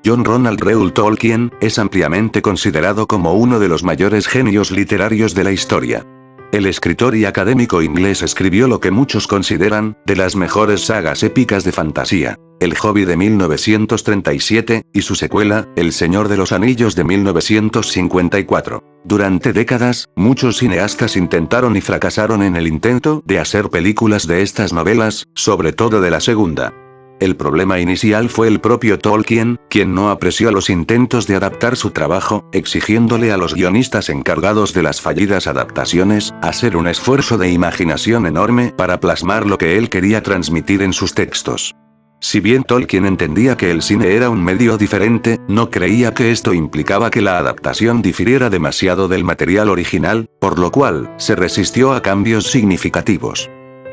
John Ronald Reuel Tolkien es ampliamente considerado como uno de los mayores genios literarios de la historia. El escritor y académico inglés escribió lo que muchos consideran de las mejores sagas épicas de fantasía: El Hobbit de 1937, y su secuela, El Señor de los Anillos de 1954. Durante décadas, muchos cineastas intentaron y fracasaron en el intento de hacer películas de estas novelas, sobre todo de la segunda. El problema inicial fue el propio Tolkien, quien no apreció los intentos de adaptar su trabajo, exigiéndole a los guionistas encargados de las fallidas adaptaciones, hacer un esfuerzo de imaginación enorme para plasmar lo que él quería transmitir en sus textos. Si bien Tolkien entendía que el cine era un medio diferente, no creía que esto implicaba que la adaptación difiriera demasiado del material original, por lo cual, se resistió a cambios significativos.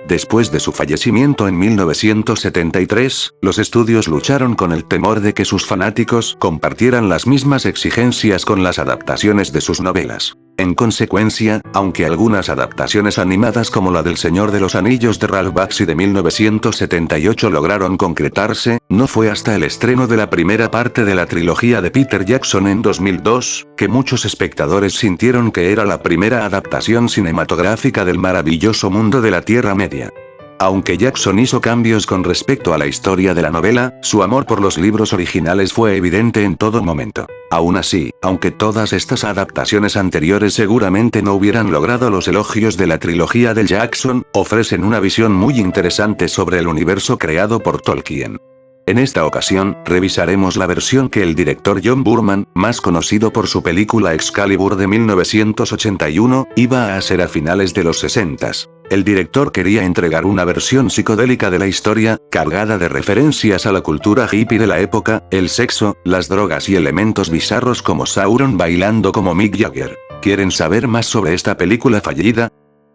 Después de su fallecimiento en 1973, los estudios lucharon con el temor de que sus fanáticos compartieran las mismas exigencias con las adaptaciones de sus novelas. En consecuencia, aunque algunas adaptaciones animadas como la del Señor de los Anillos de Ralph Bakshi de 1978 lograron concretarse, no fue hasta el estreno de la primera parte de la trilogía de Peter Jackson en 2002, que muchos espectadores sintieron que era la primera adaptación cinematográfica del maravilloso mundo de la Tierra Media. Aunque Jackson hizo cambios con respecto a la historia de la novela, su amor por los libros originales fue evidente en todo momento. Aún así, aunque todas estas adaptaciones anteriores seguramente no hubieran logrado los elogios de la trilogía de Jackson, ofrecen una visión muy interesante sobre el universo creado por Tolkien. En esta ocasión, revisaremos la versión que el director John Boorman, más conocido por su película Excalibur de 1981, iba a hacer a finales de los 60s. El director quería entregar una versión psicodélica de la historia, cargada de referencias a la cultura hippie de la época, el sexo, las drogas y elementos bizarros como Sauron bailando como Mick Jagger. ¿Quieren saber más sobre esta película fallida?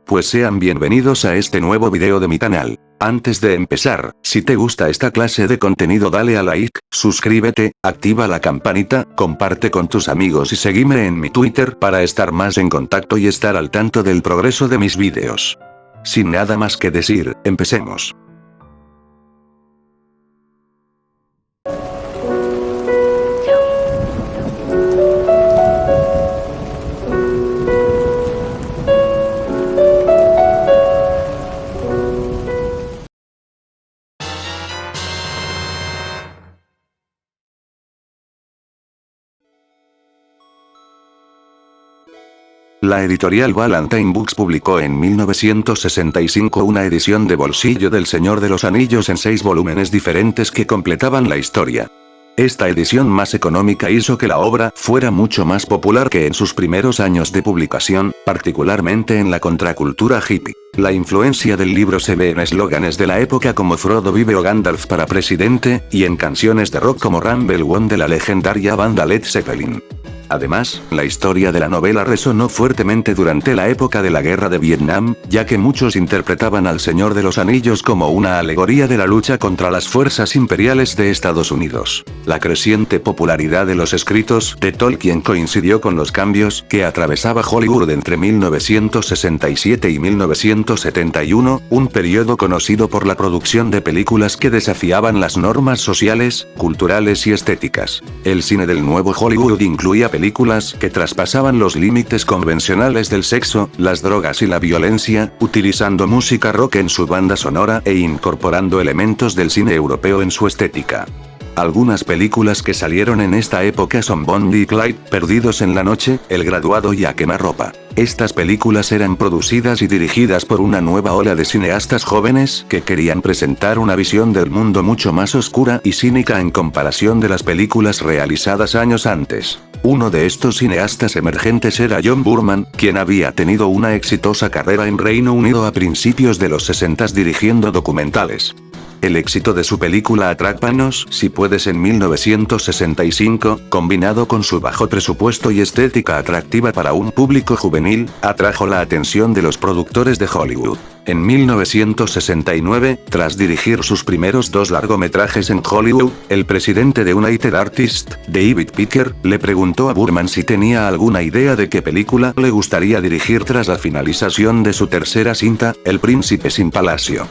Pues sean bienvenidos a este nuevo video de mi canal. Antes de empezar, si te gusta esta clase de contenido dale a like, suscríbete, activa la campanita, comparte con tus amigos y seguime en mi Twitter para estar más en contacto y estar al tanto del progreso de mis videos. Sin nada más que decir, empecemos. La editorial Ballantine Books publicó en 1965 una edición de bolsillo del Señor de los Anillos en 6 volúmenes diferentes que completaban la historia. Esta edición más económica hizo que la obra fuera mucho más popular que en sus primeros años de publicación, particularmente en la contracultura hippie. La influencia del libro se ve en eslóganes de la época como Frodo vive o Gandalf para presidente, y en canciones de rock como Rumble On de la legendaria banda Led Zeppelin. Además, la historia de la novela resonó fuertemente durante la época de la Guerra de Vietnam, ya que muchos interpretaban al Señor de los Anillos como una alegoría de la lucha contra las fuerzas imperiales de Estados Unidos. La creciente popularidad de los escritos de Tolkien coincidió con los cambios que atravesaba Hollywood entre 1967 y 1971, un periodo conocido por la producción de películas que desafiaban las normas sociales, culturales y estéticas. El cine del nuevo Hollywood incluía películas que traspasaban los límites convencionales del sexo, las drogas y la violencia, utilizando música rock en su banda sonora e incorporando elementos del cine europeo en su estética. Algunas películas que salieron en esta época son Bonnie y Clyde, Perdidos en la noche, El graduado y A quemarropa. Estas películas eran producidas y dirigidas por una nueva ola de cineastas jóvenes que querían presentar una visión del mundo mucho más oscura y cínica en comparación de las películas realizadas años antes. Uno de estos cineastas emergentes era John Boorman, quien había tenido una exitosa carrera en Reino Unido a principios de los 60s dirigiendo documentales. El éxito de su película Atrápanos si puedes en 1965, combinado con su bajo presupuesto y estética atractiva para un público juvenil, atrajo la atención de los productores de Hollywood. En 1969, tras dirigir sus primeros 2 largometrajes en Hollywood, el presidente de United Artists, David Picker, le preguntó a Boorman si tenía alguna idea de qué película le gustaría dirigir tras la finalización de su tercera cinta, El príncipe sin palacio.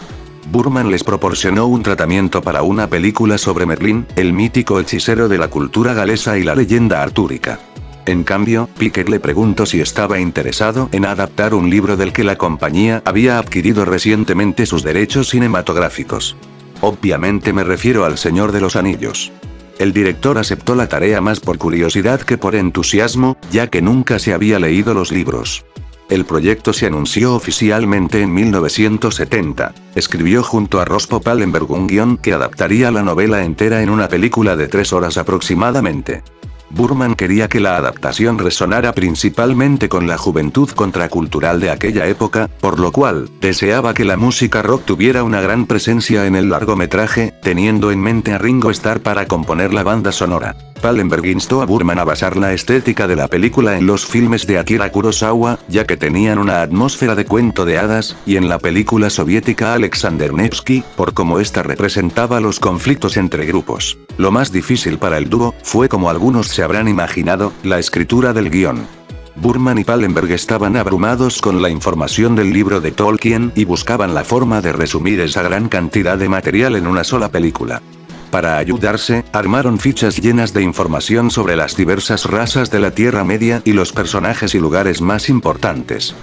Burman les proporcionó un tratamiento para una película sobre Merlín, el mítico hechicero de la cultura galesa y la leyenda artúrica. En cambio, Pickett le preguntó si estaba interesado en adaptar un libro del que la compañía había adquirido recientemente sus derechos cinematográficos. Obviamente me refiero al Señor de los Anillos. El director aceptó la tarea más por curiosidad que por entusiasmo, ya que nunca se había leído los libros. El proyecto se anunció oficialmente en 1970. Escribió junto a Rospo Pallenberg un guión que adaptaría la novela entera en una película de 3 horas aproximadamente. Burman quería que la adaptación resonara principalmente con la juventud contracultural de aquella época, por lo cual, deseaba que la música rock tuviera una gran presencia en el largometraje, teniendo en mente a Ringo Starr para componer la banda sonora. Pallenberg instó a Burman a basar la estética de la película en los filmes de Akira Kurosawa, ya que tenían una atmósfera de cuento de hadas, y en la película soviética Alexander Nevsky, por cómo esta representaba los conflictos entre grupos. Lo más difícil para el dúo fue, como algunos se habrán imaginado, la escritura del guión. Burman y Pallenberg estaban abrumados con la información del libro de Tolkien y buscaban la forma de resumir esa gran cantidad de material en una sola película. Para ayudarse, armaron fichas llenas de información sobre las diversas razas de la Tierra Media y los personajes y lugares más importantes.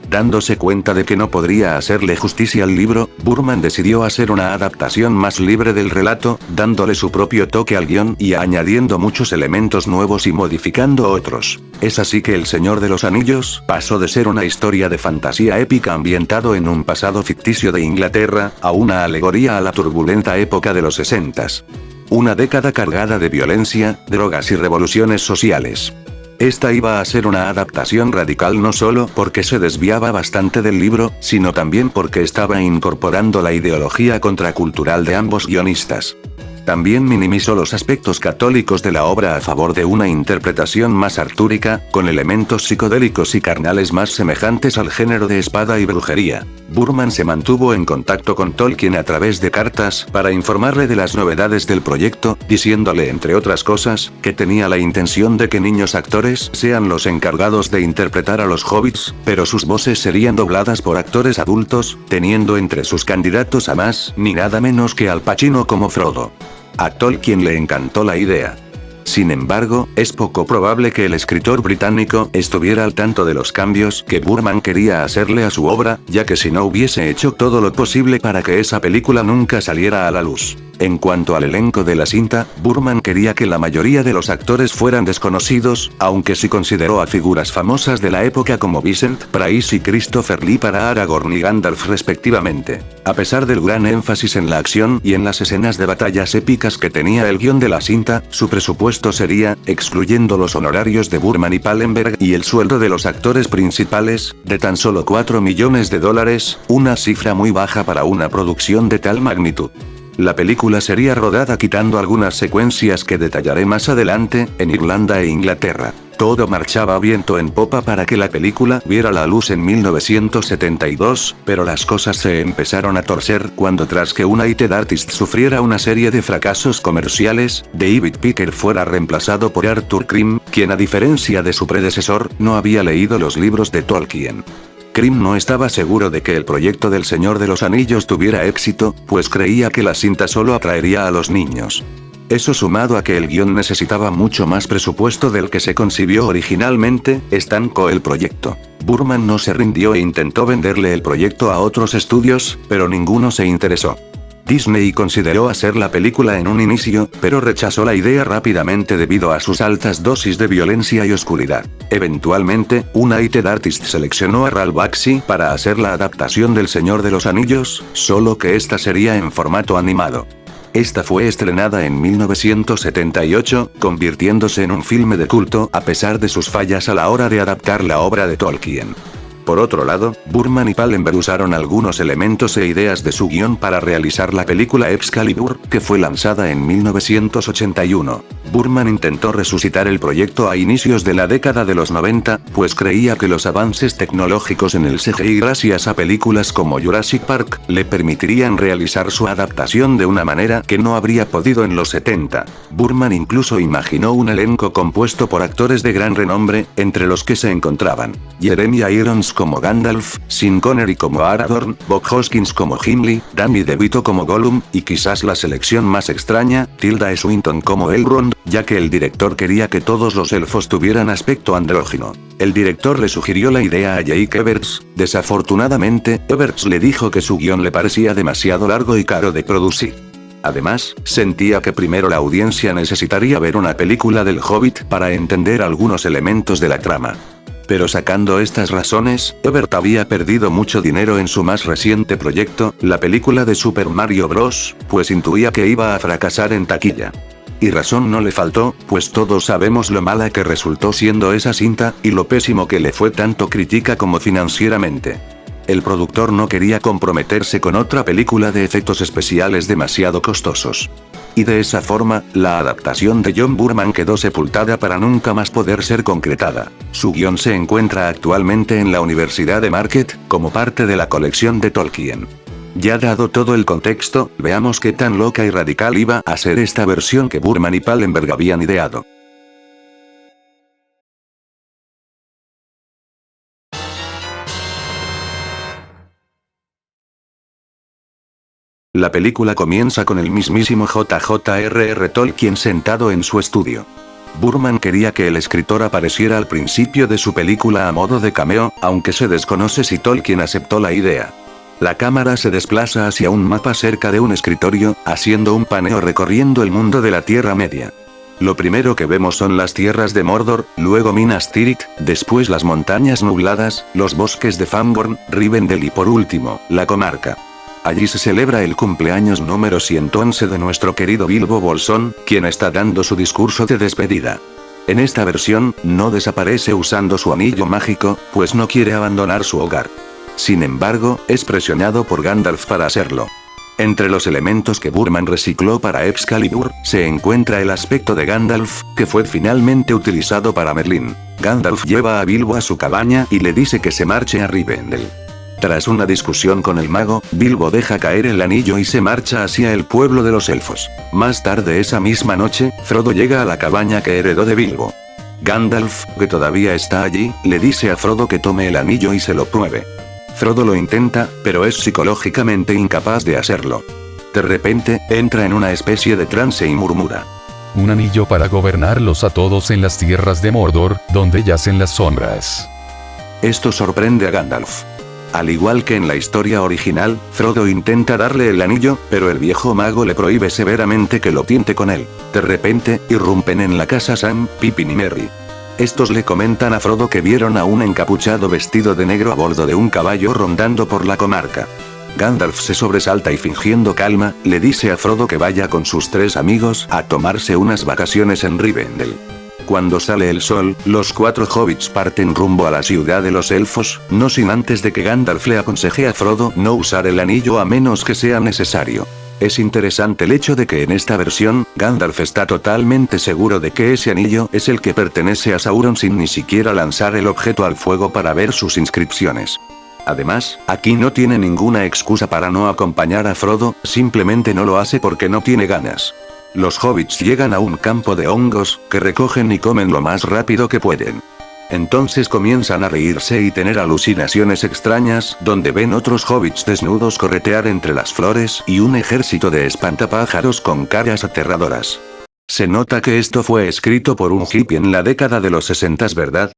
Dándose cuenta de que no podría hacerle justicia al libro, Burman decidió hacer una adaptación más libre del relato, dándole su propio toque al guión y añadiendo muchos elementos nuevos y modificando otros. Es así que El Señor de los Anillos pasó de ser una historia de fantasía épica ambientado en un pasado ficticio de Inglaterra, a una alegoría a la turbulenta época de los 60s. Una década cargada de violencia, drogas y revoluciones sociales. Esta iba a ser una adaptación radical no solo porque se desviaba bastante del libro, sino también porque estaba incorporando la ideología contracultural de ambos guionistas. También minimizó los aspectos católicos de la obra a favor de una interpretación más artúrica, con elementos psicodélicos y carnales más semejantes al género de espada y brujería. Burman se mantuvo en contacto con Tolkien a través de cartas para informarle de las novedades del proyecto, diciéndole entre otras cosas, que tenía la intención de que niños actores sean los encargados de interpretar a los hobbits, pero sus voces serían dobladas por actores adultos, teniendo entre sus candidatos a más ni nada menos que Al Pacino como Frodo. A Tolkien le encantó la idea. Sin embargo, es poco probable que el escritor británico estuviera al tanto de los cambios que Burman quería hacerle a su obra, ya que si no hubiese hecho todo lo posible para que esa película nunca saliera a la luz. En cuanto al elenco de la cinta, Burman quería que la mayoría de los actores fueran desconocidos, aunque sí consideró a figuras famosas de la época como Vincent Price y Christopher Lee para Aragorn y Gandalf respectivamente. A pesar del gran énfasis en la acción y en las escenas de batallas épicas que tenía el guión de la cinta, su presupuesto sería, excluyendo los honorarios de Burman y Pallenberg y el sueldo de los actores principales, de tan solo $4 millones, una cifra muy baja para una producción de tal magnitud. La película sería rodada quitando algunas secuencias que detallaré más adelante, en Irlanda e Inglaterra. Todo marchaba viento en popa para que la película viera la luz en 1972, pero las cosas se empezaron a torcer cuando, tras que United Artists sufriera una serie de fracasos comerciales, David Pickett fuera reemplazado por Arthur Krim, quien a diferencia de su predecesor, no había leído los libros de Tolkien. Krim no estaba seguro de que el proyecto del Señor de los Anillos tuviera éxito, pues creía que la cinta solo atraería a los niños. Eso, sumado a que el guión necesitaba mucho más presupuesto del que se concibió originalmente, estancó el proyecto. Burman no se rindió e intentó venderle el proyecto a otros estudios, pero ninguno se interesó. Disney consideró hacer la película en un inicio, pero rechazó la idea rápidamente debido a sus altas dosis de violencia y oscuridad. Eventualmente, United Artists seleccionó a Ralph Bakshi para hacer la adaptación del Señor de los Anillos, solo que esta sería en formato animado. Esta fue estrenada en 1978, convirtiéndose en un filme de culto a pesar de sus fallas a la hora de adaptar la obra de Tolkien. Por otro lado, Burman y Pallenberg usaron algunos elementos e ideas de su guión para realizar la película Excalibur, que fue lanzada en 1981. Burman intentó resucitar el proyecto a inicios de la década de los 90, pues creía que los avances tecnológicos en el CGI gracias a películas como Jurassic Park, le permitirían realizar su adaptación de una manera que no habría podido en los 70. Burman incluso imaginó un elenco compuesto por actores de gran renombre, entre los que se encontraban Jeremy Irons Baggins como Gandalf, Sean Connery como Aragorn, Bob Hoskins como Gimli, Danny DeVito como Gollum, y quizás la selección más extraña, Tilda Swinton como Elrond, ya que el director quería que todos los elfos tuvieran aspecto andrógino. El director le sugirió la idea a Jake Everts. Desafortunadamente, Everts le dijo que su guión le parecía demasiado largo y caro de producir. Además, sentía que primero la audiencia necesitaría ver una película del Hobbit para entender algunos elementos de la trama. Pero sacando estas razones, Everts había perdido mucho dinero en su más reciente proyecto, la película de Super Mario Bros., pues intuía que iba a fracasar en taquilla. Y razón no le faltó, pues todos sabemos lo mala que resultó siendo esa cinta, y lo pésimo que le fue tanto crítica como financieramente. El productor no quería comprometerse con otra película de efectos especiales demasiado costosos. Y de esa forma, la adaptación de John Boorman quedó sepultada para nunca más poder ser concretada. Su guión se encuentra actualmente en la Universidad de Marquette, como parte de la colección de Tolkien. Ya dado todo el contexto, veamos qué tan loca y radical iba a ser esta versión que Boorman y Pallenberg habían ideado. La película comienza con el mismísimo J.J.R.R. Tolkien sentado en su estudio. Boorman quería que el escritor apareciera al principio de su película a modo de cameo, aunque se desconoce si Tolkien aceptó la idea. La cámara se desplaza hacia un mapa cerca de un escritorio, haciendo un paneo recorriendo el mundo de la Tierra Media. Lo primero que vemos son las tierras de Mordor, luego Minas Tirith, después las montañas nubladas, los bosques de Fangorn, Rivendell y por último, la comarca. Allí se celebra el cumpleaños número 111 de nuestro querido Bilbo Bolsón, quien está dando su discurso de despedida. En esta versión, no desaparece usando su anillo mágico, pues no quiere abandonar su hogar. Sin embargo, es presionado por Gandalf para hacerlo. Entre los elementos que Boorman recicló para Excalibur, se encuentra el aspecto de Gandalf, que fue finalmente utilizado para Merlín. Gandalf lleva a Bilbo a su cabaña y le dice que se marche a Rivendell. Tras una discusión con el mago, Bilbo deja caer el anillo y se marcha hacia el pueblo de los elfos. Más tarde esa misma noche, Frodo llega a la cabaña que heredó de Bilbo. Gandalf, que todavía está allí, le dice a Frodo que tome el anillo y se lo pruebe. Frodo lo intenta, pero es psicológicamente incapaz de hacerlo. De repente, entra en una especie de trance y murmura: un anillo para gobernarlos a todos en las tierras de Mordor, donde yacen las sombras. Esto sorprende a Gandalf. Al igual que en la historia original, Frodo intenta darle el anillo, pero el viejo mago le prohíbe severamente que lo tiente con él. De repente, irrumpen en la casa Sam, Pippin y Merry. Estos le comentan a Frodo que vieron a un encapuchado vestido de negro a bordo de un caballo rondando por la comarca. Gandalf se sobresalta y fingiendo calma, le dice a Frodo que vaya con sus 3 amigos a tomarse unas vacaciones en Rivendell. Cuando sale el sol, los 4 hobbits parten rumbo a la ciudad de los elfos, no sin antes de que Gandalf le aconseje a Frodo no usar el anillo a menos que sea necesario. Es interesante el hecho de que en esta versión, Gandalf está totalmente seguro de que ese anillo es el que pertenece a Sauron sin ni siquiera lanzar el objeto al fuego para ver sus inscripciones. Además, aquí no tiene ninguna excusa para no acompañar a Frodo, simplemente no lo hace porque no tiene ganas. Los hobbits llegan a un campo de hongos, que recogen y comen lo más rápido que pueden. Entonces comienzan a reírse y tener alucinaciones extrañas, donde ven otros hobbits desnudos corretear entre las flores y un ejército de espantapájaros con caras aterradoras. Se nota que esto fue escrito por un hippie en la década de los 60, ¿verdad?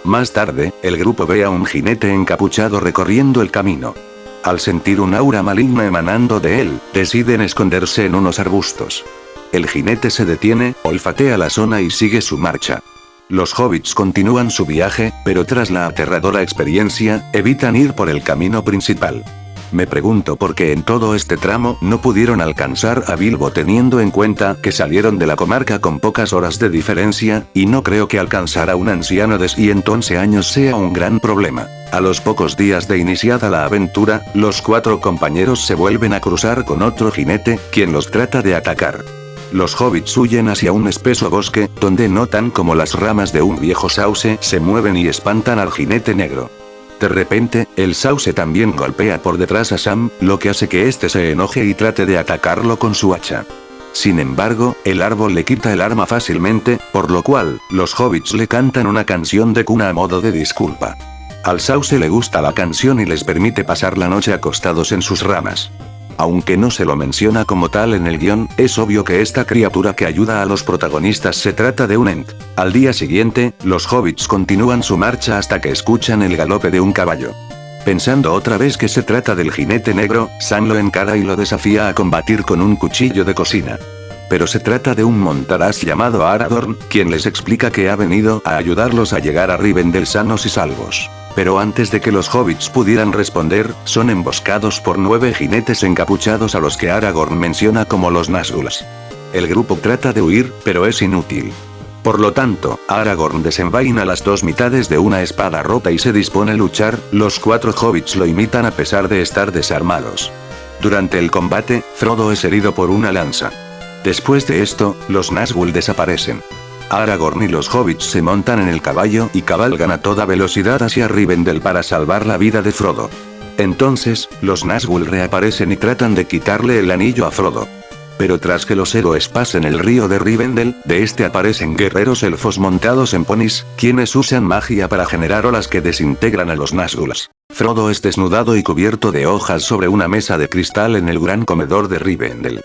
Más tarde, el grupo ve a un jinete encapuchado recorriendo el camino. Al sentir un aura maligna emanando de él, deciden esconderse en unos arbustos. El jinete se detiene, olfatea la zona y sigue su marcha. Los hobbits continúan su viaje, pero tras la aterradora experiencia, evitan ir por el camino principal. Me pregunto por qué en todo este tramo no pudieron alcanzar a Bilbo teniendo en cuenta que salieron de la comarca con pocas horas de diferencia, y no creo que alcanzar a un anciano de 111 años sea un gran problema. A los pocos días de iniciada la aventura, los 4 compañeros se vuelven a cruzar con otro jinete, quien los trata de atacar. Los hobbits huyen hacia un espeso bosque, donde notan como las ramas de un viejo sauce se mueven y espantan al jinete negro. De repente, el sauce también golpea por detrás a Sam, lo que hace que este se enoje y trate de atacarlo con su hacha. Sin embargo, el árbol le quita el arma fácilmente, por lo cual, los hobbits le cantan una canción de cuna a modo de disculpa. Al sauce le gusta la canción y les permite pasar la noche acostados en sus ramas. Aunque no se lo menciona como tal en el guión, es obvio que esta criatura que ayuda a los protagonistas se trata de un Ent. Al día siguiente, los hobbits continúan su marcha hasta que escuchan el galope de un caballo. Pensando otra vez que se trata del jinete negro, Sam lo encara y lo desafía a combatir con un cuchillo de cocina. Pero se trata de un montaraz llamado Aragorn, quien les explica que ha venido a ayudarlos a llegar a Rivendell sanos y salvos. Pero antes de que los hobbits pudieran responder, son emboscados por 9 jinetes encapuchados a los que Aragorn menciona como los Nazguls. El grupo trata de huir, pero es inútil. Por lo tanto, Aragorn desenvaina las 2 mitades de una espada rota y se dispone a luchar. Los 4 hobbits lo imitan a pesar de estar desarmados. Durante el combate, Frodo es herido por una lanza. Después de esto, los Nazgûl desaparecen. Aragorn y los hobbits se montan en el caballo y cabalgan a toda velocidad hacia Rivendell para salvar la vida de Frodo. Entonces, los Nazgûl reaparecen y tratan de quitarle el anillo a Frodo. Pero tras que los héroes pasen el río de Rivendell, de este aparecen guerreros elfos montados en ponis, quienes usan magia para generar olas que desintegran a los Nazgûl. Frodo es desnudado y cubierto de hojas sobre una mesa de cristal en el gran comedor de Rivendell.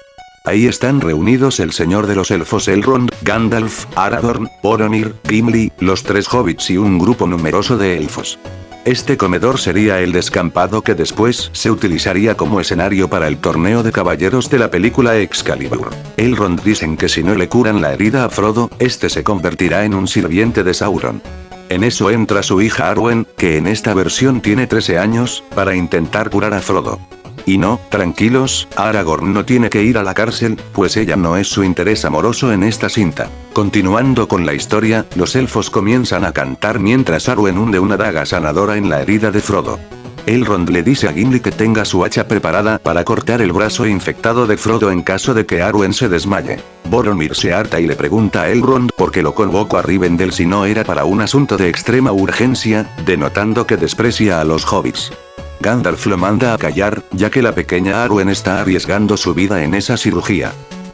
Ahí están reunidos el señor de los elfos Elrond, Gandalf, Aragorn, Boromir, Gimli, los 3 hobbits y un grupo numeroso de elfos. Este comedor sería el descampado que después se utilizaría como escenario para el torneo de caballeros de la película Excalibur. Elrond dicen que si no le curan la herida a Frodo, este se convertirá en un sirviente de Sauron. En eso entra su hija Arwen, que en esta versión tiene 13 años, para intentar curar a Frodo. Y no, tranquilos, Aragorn no tiene que ir a la cárcel, pues ella no es su interés amoroso en esta cinta. Continuando con la historia, los elfos comienzan a cantar mientras Arwen hunde una daga sanadora en la herida de Frodo. Elrond le dice a Gimli que tenga su hacha preparada para cortar el brazo infectado de Frodo en caso de que Arwen se desmaye. Boromir se harta y le pregunta a Elrond por qué lo convocó a Rivendell si no era para un asunto de extrema urgencia, denotando que desprecia a los hobbits. Gandalf lo manda a callar, ya que la pequeña Arwen está arriesgando su vida en esa cirugía.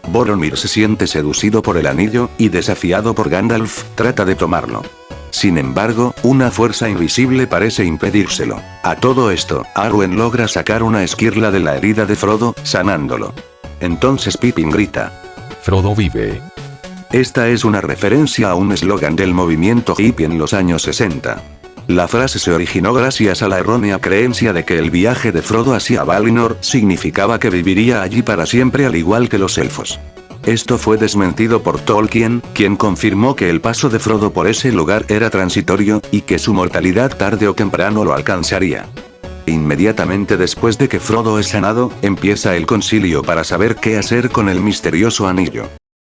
Boromir se siente seducido por el anillo, y desafiado por Gandalf, trata de tomarlo. Sin embargo, una fuerza invisible parece impedírselo. A todo esto, Arwen logra sacar una esquirla de la herida de Frodo, sanándolo. Entonces Pippin grita: Frodo vive. Esta es una referencia a un eslogan del movimiento hippie en los años 60. La frase se originó gracias a la errónea creencia de que el viaje de Frodo hacia Valinor significaba que viviría allí para siempre al igual que los elfos. Esto fue desmentido por Tolkien, quien confirmó que el paso de Frodo por ese lugar era transitorio, y que su mortalidad tarde o temprano lo alcanzaría. Inmediatamente después de que Frodo es sanado, empieza el concilio para saber qué hacer con el misterioso anillo.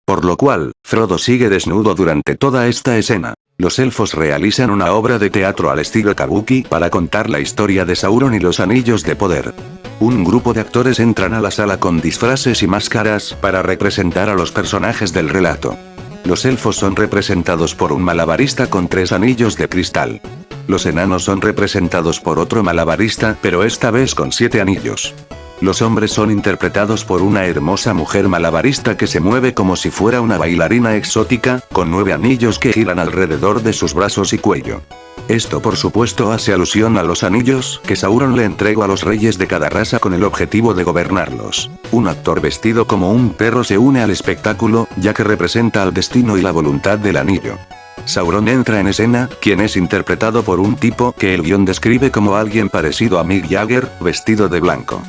Por lo cual, Frodo sigue desnudo durante toda esta escena. Los elfos realizan una obra de teatro al estilo kabuki para contar la historia de Sauron y los anillos de poder. Un grupo de actores entran a la sala con disfraces y máscaras para representar a los personajes del relato. Los elfos son representados por un malabarista con 3 anillos de cristal. Los enanos son representados por otro malabarista, pero esta vez con 7 anillos. Los hombres son interpretados por una hermosa mujer malabarista que se mueve como si fuera una bailarina exótica, con 9 anillos que giran alrededor de sus brazos y cuello. Esto por supuesto hace alusión a los anillos que Sauron le entregó a los reyes de cada raza con el objetivo de gobernarlos. Un actor vestido como un perro se une al espectáculo, ya que representa el destino y la voluntad del anillo. Sauron entra en escena, quien es interpretado por un tipo que el guión describe como alguien parecido a Mick Jagger, vestido de blanco.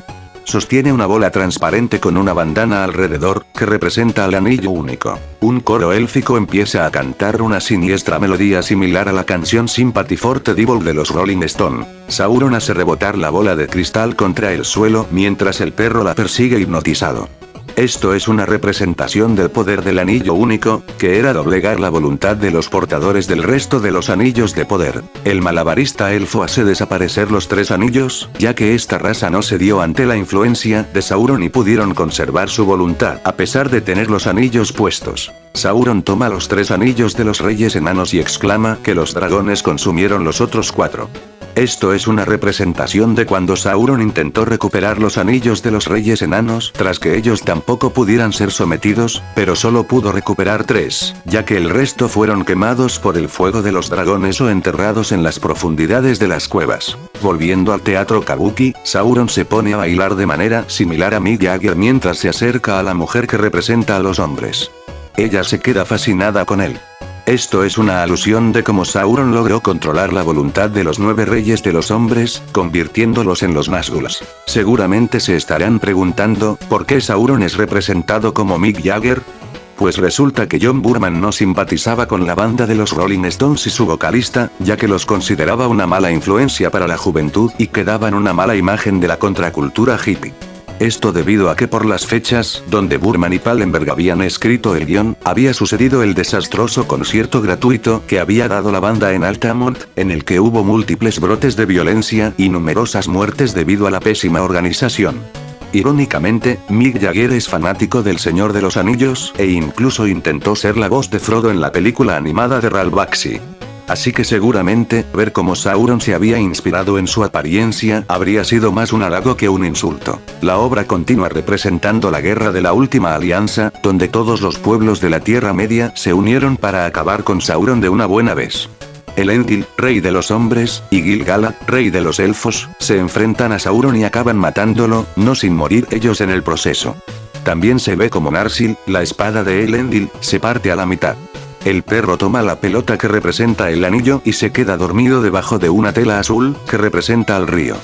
Sostiene una bola transparente con una bandana alrededor, que representa al anillo único. Un coro élfico empieza a cantar una siniestra melodía similar a la canción Sympathy for the Devil de los Rolling Stone. Sauron hace rebotar la bola de cristal contra el suelo, mientras el perro la persigue hipnotizado. Esto es una representación del poder del anillo único, que era doblegar la voluntad de los portadores del resto de los anillos de poder. El malabarista elfo hace desaparecer los 3 anillos, ya que esta raza no cedió ante la influencia de Sauron y pudieron conservar su voluntad a pesar de tener los anillos puestos. Sauron toma los 3 anillos de los reyes enanos y exclama que los dragones consumieron los otros 4. Esto es una representación de cuando Sauron intentó recuperar los anillos de los reyes enanos tras que ellos tampoco pudieran ser sometidos, pero solo pudo recuperar 3, ya que el resto fueron quemados por el fuego de los dragones o enterrados en las profundidades de las cuevas. Volviendo al teatro kabuki, Sauron se pone a bailar de manera similar a Mick Jagger mientras se acerca a la mujer que representa a los hombres. Ella se queda fascinada con él. Esto es una alusión de cómo Sauron logró controlar la voluntad de los 9 reyes de los hombres, convirtiéndolos en los Nazguls. Seguramente se estarán preguntando, ¿por qué Sauron es representado como Mick Jagger? Pues resulta que John Boorman no simpatizaba con la banda de los Rolling Stones y su vocalista, ya que los consideraba una mala influencia para la juventud y que daban una mala imagen de la contracultura hippie. Esto debido a que por las fechas, donde Boorman y Pallenberg habían escrito el guión, había sucedido el desastroso concierto gratuito que había dado la banda en Altamont, en el que hubo múltiples brotes de violencia y numerosas muertes debido a la pésima organización. Irónicamente, Mick Jagger es fanático del Señor de los Anillos, e incluso intentó ser la voz de Frodo en la película animada de Ralph Bakshi. Así que seguramente, ver cómo Sauron se había inspirado en su apariencia habría sido más un halago que un insulto. La obra continúa representando la guerra de la Última Alianza, donde todos los pueblos de la Tierra Media se unieron para acabar con Sauron de una buena vez. Elendil, rey de los hombres, y Gil-galad, rey de los elfos, se enfrentan a Sauron y acaban matándolo, no sin morir ellos en el proceso. También se ve como Narsil, la espada de Elendil, se parte a la mitad. El perro toma la pelota que representa el anillo y se queda dormido debajo de una tela azul, que representa al río.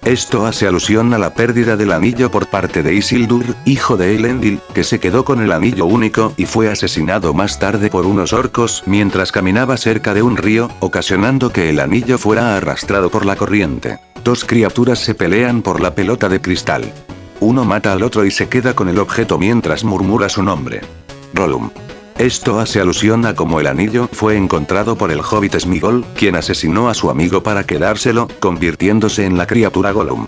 Esto hace alusión a la pérdida del anillo por parte de Isildur, hijo de Elendil, que se quedó con el anillo único y fue asesinado más tarde por unos orcos mientras caminaba cerca de un río, ocasionando que el anillo fuera arrastrado por la corriente. 2 criaturas se pelean por la pelota de cristal. Uno mata al otro y se queda con el objeto mientras murmura su nombre. Gollum. Esto hace alusión a cómo el anillo fue encontrado por el hobbit Smigol, quien asesinó a su amigo para quedárselo, convirtiéndose en la criatura Gollum.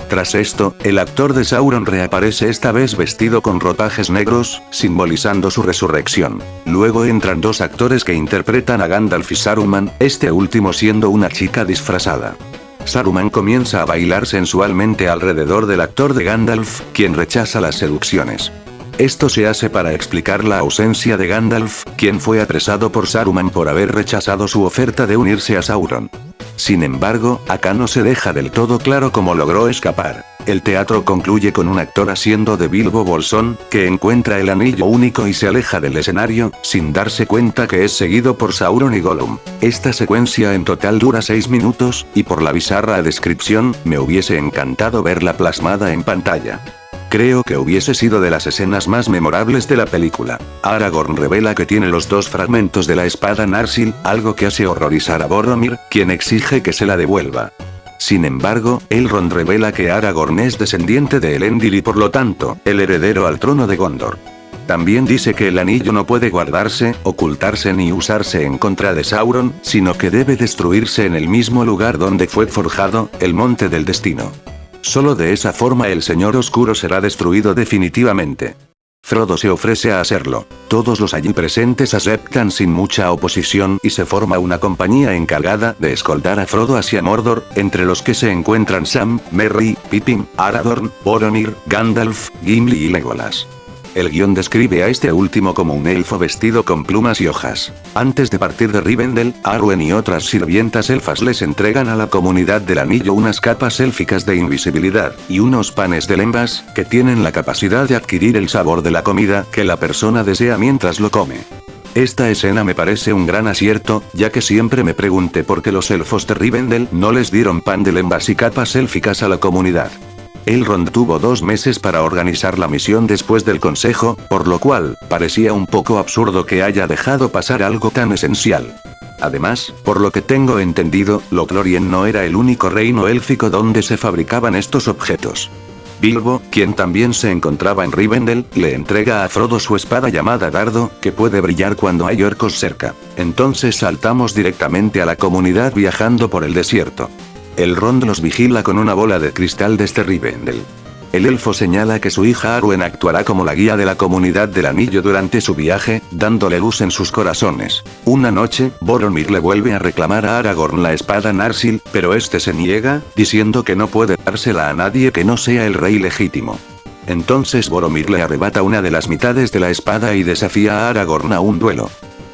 Tras esto, el actor de Sauron reaparece esta vez vestido con ropajes negros, simbolizando su resurrección. Luego entran 2 actores que interpretan a Gandalf y Saruman, este último siendo una chica disfrazada. Saruman comienza a bailar sensualmente alrededor del actor de Gandalf, quien rechaza las seducciones. Esto se hace para explicar la ausencia de Gandalf, quien fue apresado por Saruman por haber rechazado su oferta de unirse a Sauron. Sin embargo, acá no se deja del todo claro cómo logró escapar. El teatro concluye con un actor haciendo de Bilbo Bolsón, que encuentra el anillo único y se aleja del escenario, sin darse cuenta que es seguido por Sauron y Gollum. Esta secuencia en total dura 6 minutos, y por la bizarra descripción, me hubiese encantado verla plasmada en pantalla. Creo que hubiese sido de las escenas más memorables de la película. Aragorn revela que tiene los 2 fragmentos de la espada Narsil, algo que hace horrorizar a Boromir, quien exige que se la devuelva. Sin embargo, Elrond revela que Aragorn es descendiente de Elendil y por lo tanto, el heredero al trono de Gondor. También dice que el anillo no puede guardarse, ocultarse ni usarse en contra de Sauron, sino que debe destruirse en el mismo lugar donde fue forjado, el Monte del Destino. Solo de esa forma el Señor Oscuro será destruido definitivamente. Frodo se ofrece a hacerlo. Todos los allí presentes aceptan sin mucha oposición y se forma una compañía encargada de escoltar a Frodo hacia Mordor, entre los que se encuentran Sam, Merry, Pippin, Aragorn, Boromir, Gandalf, Gimli y Legolas. El guión describe a este último como un elfo vestido con plumas y hojas. Antes de partir de Rivendell, Arwen y otras sirvientas elfas les entregan a la comunidad del anillo unas capas élficas de invisibilidad, y unos panes de lembas, que tienen la capacidad de adquirir el sabor de la comida que la persona desea mientras lo come. Esta escena me parece un gran acierto, ya que siempre me pregunté por qué los elfos de Rivendell no les dieron pan de lembas y capas élficas a la comunidad. Elrond tuvo 2 meses para organizar la misión después del consejo, por lo cual, parecía un poco absurdo que haya dejado pasar algo tan esencial. Además, por lo que tengo entendido, Lothlórien no era el único reino élfico donde se fabricaban estos objetos. Bilbo, quien también se encontraba en Rivendell, le entrega a Frodo su espada llamada Dardo, que puede brillar cuando hay orcos cerca. Entonces saltamos directamente a la comunidad viajando por el desierto. Elrond los vigila con una bola de cristal desde Rivendell. El elfo señala que su hija Arwen actuará como la guía de la comunidad del anillo durante su viaje, dándole luz en sus corazones. Una noche, Boromir le vuelve a reclamar a Aragorn la espada Narsil, pero este se niega, diciendo que no puede dársela a nadie que no sea el rey legítimo. Entonces Boromir le arrebata una de las mitades de la espada y desafía a Aragorn a un duelo.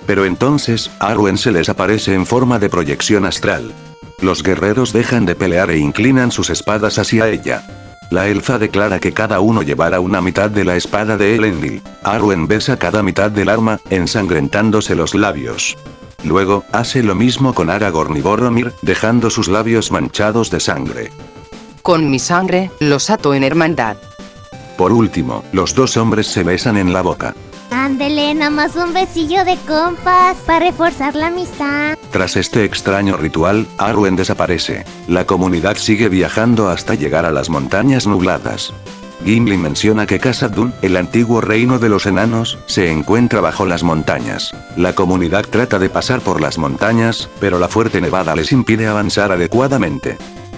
Pero entonces, Arwen se les aparece en forma de proyección astral. Los guerreros dejan de pelear e inclinan sus espadas hacia ella. La elfa declara que cada uno llevará una mitad de la espada de Elendil. Arwen besa cada mitad del arma, ensangrentándose los labios. Luego, hace lo mismo con Aragorn y Boromir, dejando sus labios manchados de sangre. Con mi sangre, los ato en hermandad. Por último, los dos hombres se besan en la boca. Ándele, nada más un besillo de compas para reforzar la amistad. Tras este extraño ritual, Arwen desaparece. La comunidad sigue viajando hasta llegar a las montañas nubladas. Gimli menciona que Khazad Dûm, el antiguo reino de los enanos, se encuentra bajo las montañas. La comunidad trata de pasar por las montañas, pero la fuerte nevada les impide avanzar adecuadamente.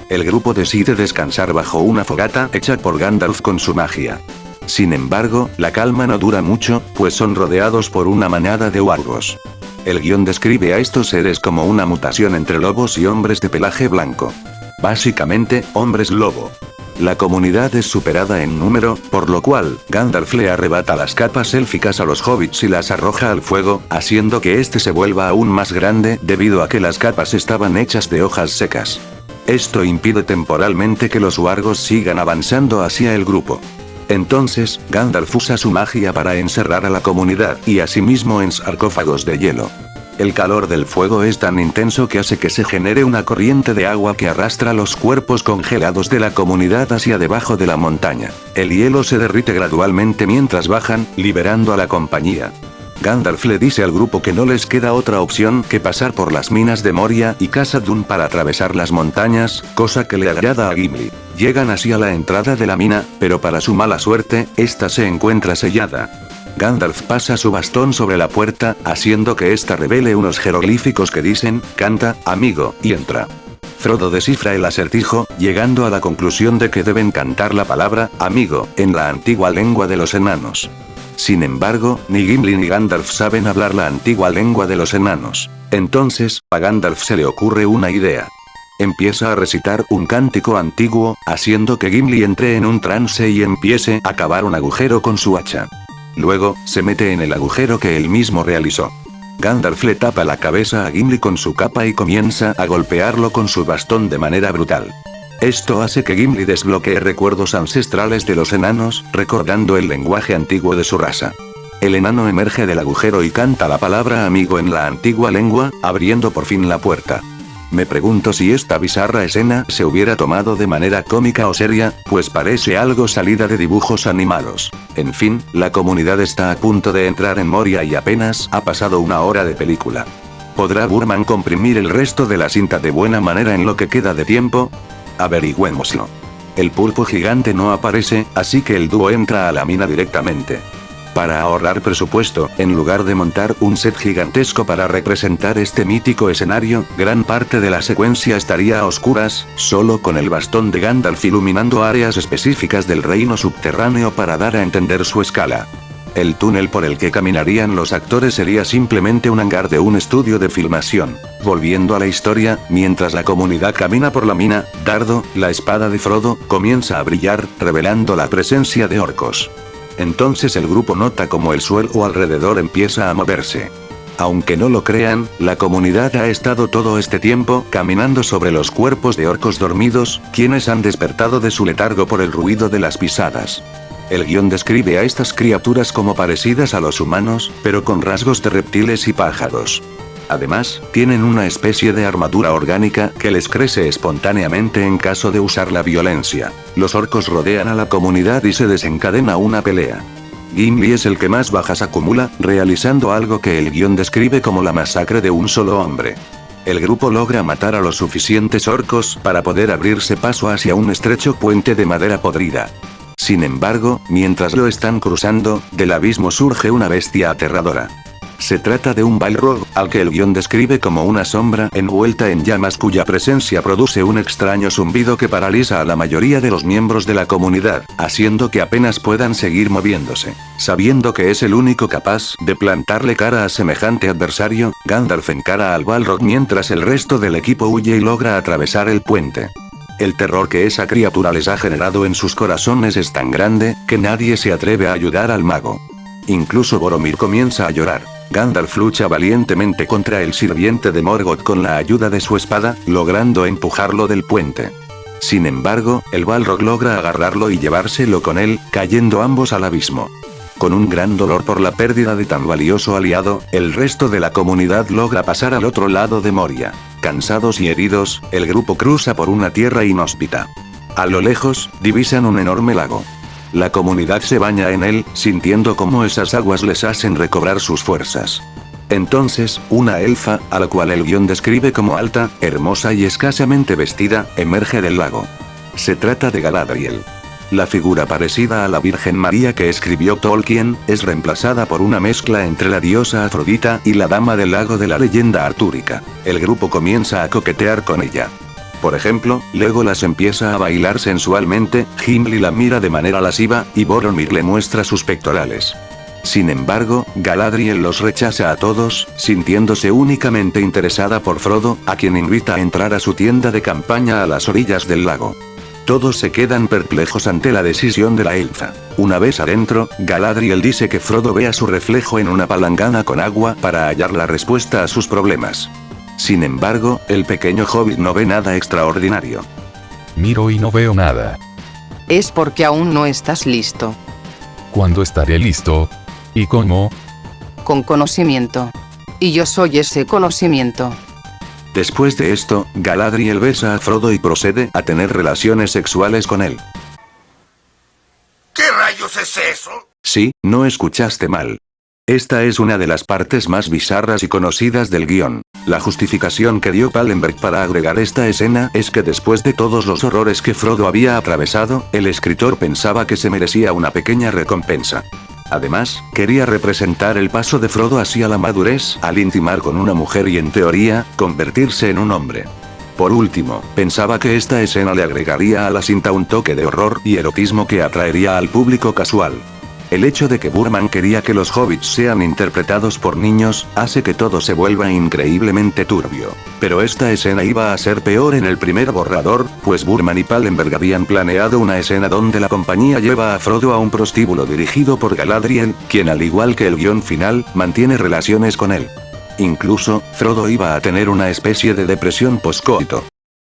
El grupo decide descansar bajo una fogata hecha por Gandalf con su magia. Sin embargo, la calma no dura mucho, pues son rodeados por una manada de wargos. El guión describe a estos seres como una mutación entre lobos y hombres de pelaje blanco. Básicamente, hombres lobo. La comunidad es superada en número, por lo cual, Gandalf le arrebata las capas élficas a los hobbits y las arroja al fuego, haciendo que este se vuelva aún más grande, debido a que las capas estaban hechas de hojas secas. Esto impide temporalmente que los wargos sigan avanzando hacia el grupo. Entonces, Gandalf usa su magia para encerrar a la comunidad y asimismo en sarcófagos de hielo. El calor del fuego es tan intenso que hace que se genere una corriente de agua que arrastra los cuerpos congelados de la comunidad hacia debajo de la montaña. El hielo se derrite gradualmente mientras bajan, liberando a la compañía. Gandalf le dice al grupo que no les queda otra opción que pasar por las minas de Moria y Khazad Dûm para atravesar las montañas, cosa que le agrada a Gimli. Llegan así a la entrada de la mina, pero para su mala suerte, esta se encuentra sellada. Gandalf pasa su bastón sobre la puerta, haciendo que ésta revele unos jeroglíficos que dicen, canta, amigo, y entra. Frodo descifra el acertijo, llegando a la conclusión de que deben cantar la palabra, amigo, en la antigua lengua de los enanos. Sin embargo, ni Gimli ni Gandalf saben hablar la antigua lengua de los enanos. Entonces, a Gandalf se le ocurre una idea. Empieza a recitar un cántico antiguo, haciendo que Gimli entre en un trance y empiece a cavar un agujero con su hacha. Luego, se mete en el agujero que él mismo realizó. Gandalf le tapa la cabeza a Gimli con su capa y comienza a golpearlo con su bastón de manera brutal. Esto hace que Gimli desbloquee recuerdos ancestrales de los enanos, recordando el lenguaje antiguo de su raza. El enano emerge del agujero y canta la palabra amigo en la antigua lengua, abriendo por fin la puerta. Me pregunto si esta bizarra escena se hubiera tomado de manera cómica o seria, pues parece algo salida de dibujos animados. En fin, la comunidad está a punto de entrar en Moria y apenas ha pasado una hora de película. ¿Podrá Burman comprimir el resto de la cinta de buena manera en lo que queda de tiempo? Averigüémoslo. El pulpo gigante no aparece, así que el dúo entra a la mina directamente. Para ahorrar presupuesto, en lugar de montar un set gigantesco para representar este mítico escenario, gran parte de la secuencia estaría a oscuras, solo con el bastón de Gandalf iluminando áreas específicas del reino subterráneo para dar a entender su escala. El túnel por el que caminarían los actores sería simplemente un hangar de un estudio de filmación. Volviendo a la historia, mientras la comunidad camina por la mina, Dardo, la espada de Frodo, comienza a brillar, revelando la presencia de orcos. Entonces el grupo nota como el suelo alrededor empieza a moverse. Aunque no lo crean, la comunidad ha estado todo este tiempo caminando sobre los cuerpos de orcos dormidos, quienes han despertado de su letargo por el ruido de las pisadas. El guión describe a estas criaturas como parecidas a los humanos, pero con rasgos de reptiles y pájaros. Además, tienen una especie de armadura orgánica que les crece espontáneamente en caso de usar la violencia. Los orcos rodean a la comunidad y se desencadena una pelea. Gimli es el que más bajas acumula, realizando algo que el guión describe como la masacre de un solo hombre. El grupo logra matar a los suficientes orcos para poder abrirse paso hacia un estrecho puente de madera podrida. Sin embargo, mientras lo están cruzando, del abismo surge una bestia aterradora. Se trata de un Balrog, al que el guión describe como una sombra envuelta en llamas cuya presencia produce un extraño zumbido que paraliza a la mayoría de los miembros de la comunidad, haciendo que apenas puedan seguir moviéndose. Sabiendo que es el único capaz de plantarle cara a semejante adversario, Gandalf encara al Balrog mientras el resto del equipo huye y logra atravesar el puente. El terror que esa criatura les ha generado en sus corazones es tan grande, que nadie se atreve a ayudar al mago. Incluso Boromir comienza a llorar. Gandalf lucha valientemente contra el sirviente de Morgoth con la ayuda de su espada, logrando empujarlo del puente. Sin embargo, el Balrog logra agarrarlo y llevárselo con él, cayendo ambos al abismo. Con un gran dolor por la pérdida de tan valioso aliado, el resto de la comunidad logra pasar al otro lado de Moria. Cansados y heridos, el grupo cruza por una tierra inhóspita. A lo lejos, divisan un enorme lago. La comunidad se baña en él, sintiendo cómo esas aguas les hacen recobrar sus fuerzas. Entonces, una elfa, a la cual el guión describe como alta, hermosa y escasamente vestida, emerge del lago. Se trata de Galadriel. La figura parecida a la Virgen María que escribió Tolkien, es reemplazada por una mezcla entre la diosa Afrodita y la Dama del Lago de la leyenda artúrica. El grupo comienza a coquetear con ella. Por ejemplo, Legolas empieza a bailar sensualmente, Gimli la mira de manera lasciva, y Boromir le muestra sus pectorales. Sin embargo, Galadriel los rechaza a todos, sintiéndose únicamente interesada por Frodo, a quien invita a entrar a su tienda de campaña a las orillas del lago. Todos se quedan perplejos ante la decisión de la elfa. Una vez adentro, Galadriel dice que Frodo vea su reflejo en una palangana con agua para hallar la respuesta a sus problemas. Sin embargo, el pequeño hobbit no ve nada extraordinario. Miro y no veo nada. Es porque aún no estás listo. ¿Cuándo estaré listo? ¿Y cómo? Con conocimiento. Y yo soy ese conocimiento. Después de esto, Galadriel besa a Frodo y procede a tener relaciones sexuales con él. ¿Qué rayos es eso? Sí, no escuchaste mal. Esta es una de las partes más bizarras y conocidas del guión. La justificación que dio Pallenberg para agregar esta escena es que después de todos los horrores que Frodo había atravesado, el escritor pensaba que se merecía una pequeña recompensa. Además, quería representar el paso de Frodo hacia la madurez al intimar con una mujer y en teoría, convertirse en un hombre. Por último, pensaba que esta escena le agregaría a la cinta un toque de horror y erotismo que atraería al público casual. El hecho de que Burman quería que los hobbits sean interpretados por niños, hace que todo se vuelva increíblemente turbio. Pero esta escena iba a ser peor en el primer borrador, pues Burman y Pallenberg habían planeado una escena donde la compañía lleva a Frodo a un prostíbulo dirigido por Galadriel, quien al igual que el guión final, mantiene relaciones con él. Incluso, Frodo iba a tener una especie de depresión poscoito.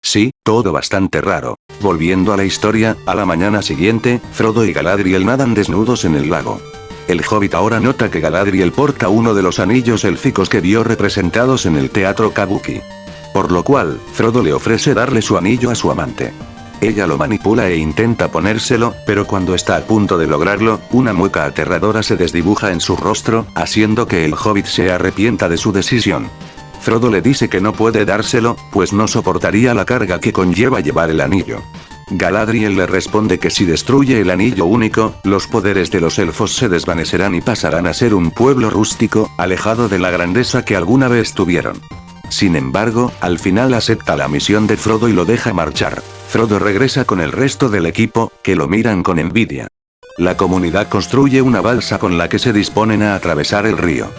Sí, todo bastante raro. Volviendo a la historia, a la mañana siguiente, Frodo y Galadriel nadan desnudos en el lago. El hobbit ahora nota que Galadriel porta uno de los anillos élficos que vio representados en el teatro Kabuki. Por lo cual, Frodo le ofrece darle su anillo a su amante. Ella lo manipula e intenta ponérselo, pero cuando está a punto de lograrlo, una mueca aterradora se desdibuja en su rostro, haciendo que el hobbit se arrepienta de su decisión. Frodo le dice que no puede dárselo, pues no soportaría la carga que conlleva llevar el anillo. Galadriel le responde que si destruye el anillo único, los poderes de los elfos se desvanecerán y pasarán a ser un pueblo rústico, alejado de la grandeza que alguna vez tuvieron. Sin embargo, al final acepta la misión de Frodo y lo deja marchar. Frodo regresa con el resto del equipo, que lo miran con envidia. La comunidad construye una balsa con la que se disponen a atravesar el río.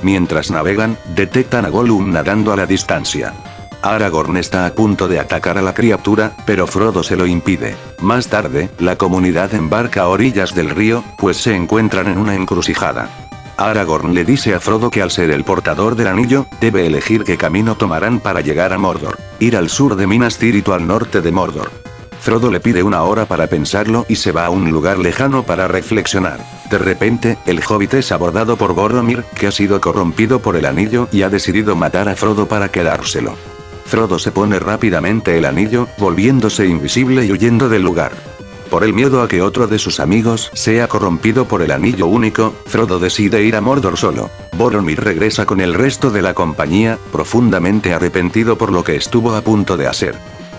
Mientras navegan, detectan a Gollum nadando a la distancia. Aragorn está a punto de atacar a la criatura, pero Frodo se lo impide. Más tarde, la comunidad embarca a orillas del río, pues se encuentran en una encrucijada. Aragorn le dice a Frodo que al ser el portador del anillo, debe elegir qué camino tomarán para llegar a Mordor. Ir al sur de Minas Tirith o al norte de Mordor. Frodo le pide una hora para pensarlo y se va a un lugar lejano para reflexionar. De repente, el hobbit es abordado por Boromir, que ha sido corrompido por el anillo y ha decidido matar a Frodo para quedárselo. Frodo se pone rápidamente el anillo, volviéndose invisible y huyendo del lugar. Por el miedo a que otro de sus amigos sea corrompido por el anillo único, Frodo decide ir a Mordor solo. Boromir regresa con el resto de la compañía, profundamente arrepentido por lo que estuvo a punto de hacer.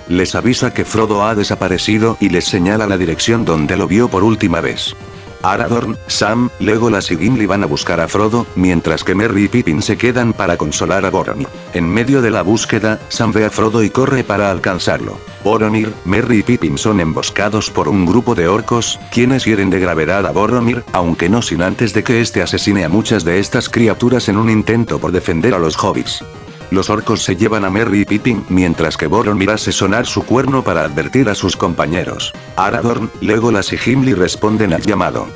Les avisa que Frodo ha desaparecido y les señala la dirección donde lo vio por última vez. Aragorn, Sam, Legolas y Gimli van a buscar a Frodo, mientras que Merry y Pippin se quedan para consolar a Boromir. En medio de la búsqueda, Sam ve a Frodo y corre para alcanzarlo. Boromir, Merry y Pippin son emboscados por un grupo de orcos, quienes hieren de gravedad a Boromir, aunque no sin antes de que este asesine a muchas de estas criaturas en un intento por defender a los hobbits. Los orcos se llevan a Merry y Pippin, mientras que Boromir hace sonar su cuerno para advertir a sus compañeros. Aragorn, Legolas y Gimli responden al llamado.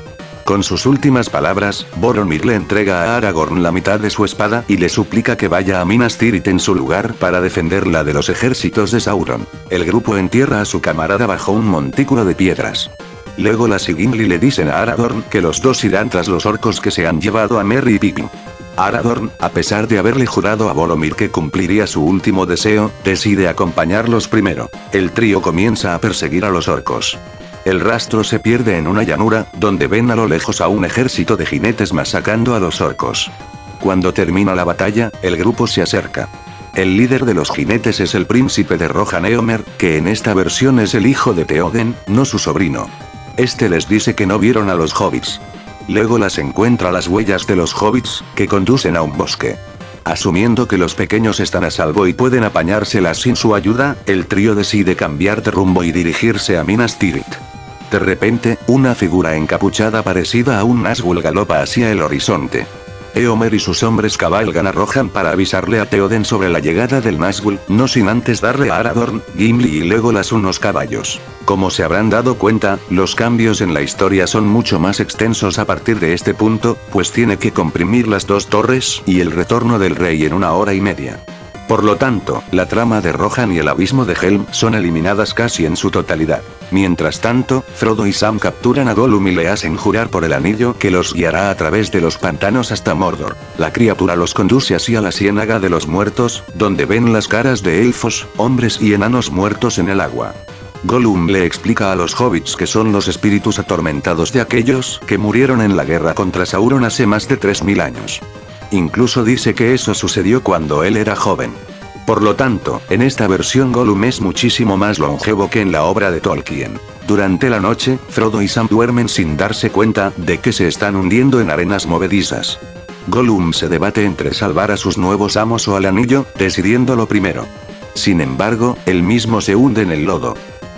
Con sus últimas palabras, Boromir le entrega a Aragorn la mitad de su espada y le suplica que vaya a Minas Tirith en su lugar para defenderla de los ejércitos de Sauron. El grupo entierra a su camarada bajo un montículo de piedras. Legolas y Gimli le dicen a Aragorn que los dos irán tras los orcos que se han llevado a Merry y Pippin. Aragorn, a pesar de haberle jurado a Boromir que cumpliría su último deseo, decide acompañarlos primero. El trío comienza a perseguir a los orcos. El rastro se pierde en una llanura, donde ven a lo lejos a un ejército de jinetes masacrando a los orcos. Cuando termina la batalla, el grupo se acerca. El líder de los jinetes es el príncipe de Rohan Eomer, que en esta versión es el hijo de Théoden, no su sobrino. Este les dice que no vieron a los hobbits. Legolas encuentra las huellas de los hobbits, que conducen a un bosque. Asumiendo que los pequeños están a salvo y pueden apañárselas sin su ayuda, el trío decide cambiar de rumbo y dirigirse a Minas Tirith. De repente, una figura encapuchada parecida a un Nazgûl galopa hacia el horizonte. Éomer y sus hombres cabalgan a Rohan para avisarle a Théoden sobre la llegada del Nazgûl, no sin antes darle a Aragorn, Gimli y Legolas unos caballos. Como se habrán dado cuenta, los cambios en la historia son mucho más extensos a partir de este punto, pues tiene que comprimir las dos torres y el retorno del rey en 1 hora y media. Por lo tanto, la trama de Rohan y el abismo de Helm son eliminadas casi en su totalidad. Mientras tanto, Frodo y Sam capturan a Gollum y le hacen jurar por el anillo que los guiará a través de los pantanos hasta Mordor. La criatura los conduce hacia la ciénaga de los muertos, donde ven las caras de elfos, hombres y enanos muertos en el agua. Gollum le explica a los hobbits que son los espíritus atormentados de aquellos que murieron en la guerra contra Sauron hace más de 3000 años. Incluso dice que eso sucedió cuando él era joven. Por lo tanto, en esta versión Gollum es muchísimo más longevo que en la obra de Tolkien. Durante la noche, Frodo y Sam duermen sin darse cuenta de que se están hundiendo en arenas movedizas. Gollum se debate entre salvar a sus nuevos amos o al anillo, decidiéndolo primero. Sin embargo, él mismo se hunde en el lodo.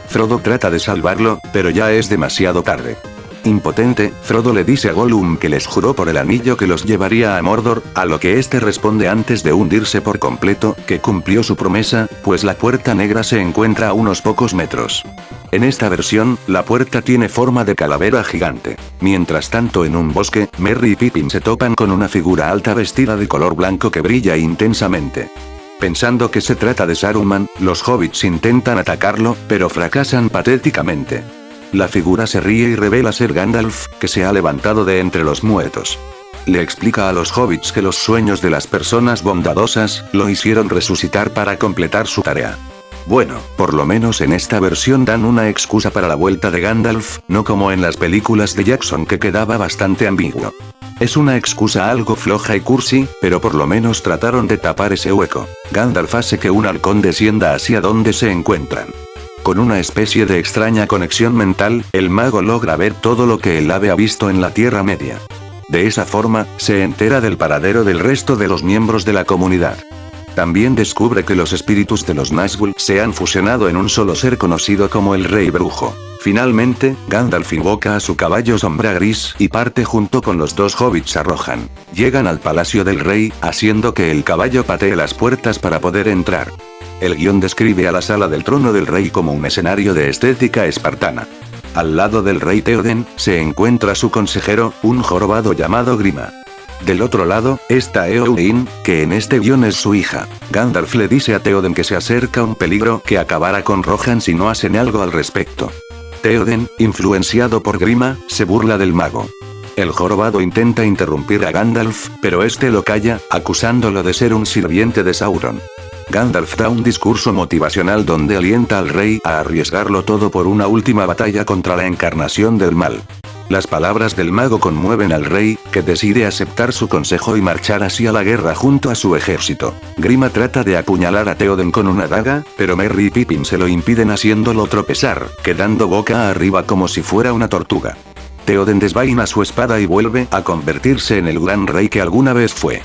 Frodo trata de salvarlo, pero ya es demasiado tarde. Impotente, Frodo le dice a Gollum que les juró por el anillo que los llevaría a Mordor, a lo que este responde antes de hundirse por completo, que cumplió su promesa, pues la puerta negra se encuentra a unos pocos metros. En esta versión, la puerta tiene forma de calavera gigante. Mientras tanto en un bosque, Merry y Pippin se topan con una figura alta vestida de color blanco que brilla intensamente. Pensando que se trata de Saruman, los hobbits intentan atacarlo, pero fracasan patéticamente. La figura se ríe y revela ser Gandalf, que se ha levantado de entre los muertos. Le explica a los hobbits que los sueños de las personas bondadosas lo hicieron resucitar para completar su tarea. Bueno, por lo menos en esta versión dan una excusa para la vuelta de Gandalf, no como en las películas de Jackson que quedaba bastante ambiguo. Es una excusa algo floja y cursi, pero por lo menos trataron de tapar ese hueco. Gandalf hace que un halcón descienda hacia donde se encuentran. Con una especie de extraña conexión mental, el mago logra ver todo lo que el ave ha visto en la Tierra Media. De esa forma, se entera del paradero del resto de los miembros de la comunidad. También descubre que los espíritus de los Nazgûl se han fusionado en un solo ser conocido como el Rey Brujo. Finalmente, Gandalf invoca a su caballo Sombra Gris y parte junto con los dos hobbits a Rohan. Llegan al palacio del rey, haciendo que el caballo patee las puertas para poder entrar. El guión describe a la sala del trono del rey como un escenario de estética espartana. Al lado del rey Théoden, se encuentra su consejero, un jorobado llamado Grima. Del otro lado, está Éowyn, que en este guión es su hija. Gandalf le dice a Théoden que se acerca un peligro que acabará con Rohan si no hacen algo al respecto. Théoden, influenciado por Grima, se burla del mago. El jorobado intenta interrumpir a Gandalf, pero este lo calla, acusándolo de ser un sirviente de Sauron. Gandalf da un discurso motivacional donde alienta al rey a arriesgarlo todo por una última batalla contra la encarnación del mal. Las palabras del mago conmueven al rey, que decide aceptar su consejo y marchar hacia la guerra junto a su ejército. Grima trata de apuñalar a Théoden con una daga, pero Merry y Pippin se lo impiden haciéndolo tropezar, quedando boca arriba como si fuera una tortuga. Theoden desvaina su espada y vuelve a convertirse en el gran rey que alguna vez fue.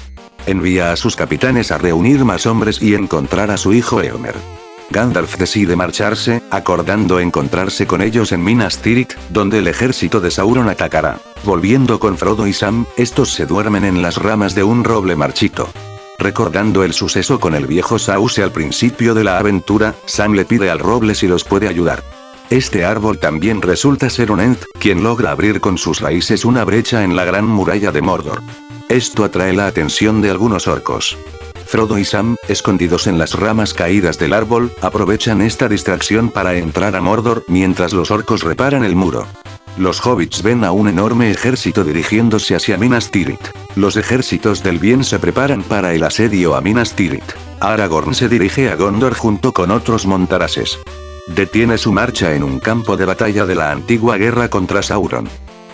Envía a sus capitanes a reunir más hombres y encontrar a su hijo Éomer. Gandalf decide marcharse, acordando encontrarse con ellos en Minas Tirith, donde el ejército de Sauron atacará. Volviendo con Frodo y Sam, estos se duermen en las ramas de un roble marchito. Recordando el suceso con el viejo Sauce al principio de la aventura, Sam le pide al roble si los puede ayudar. Este árbol también resulta ser un Ent, quien logra abrir con sus raíces una brecha en la gran muralla de Mordor. Esto atrae la atención de algunos orcos. Frodo y Sam, escondidos en las ramas caídas del árbol, aprovechan esta distracción para entrar a Mordor mientras los orcos reparan el muro. Los hobbits ven a un enorme ejército dirigiéndose hacia Minas Tirith. Los ejércitos del bien se preparan para el asedio a Minas Tirith. Aragorn se dirige a Gondor junto con otros montaraces. Detiene su marcha en un campo de batalla de la antigua guerra contra Sauron.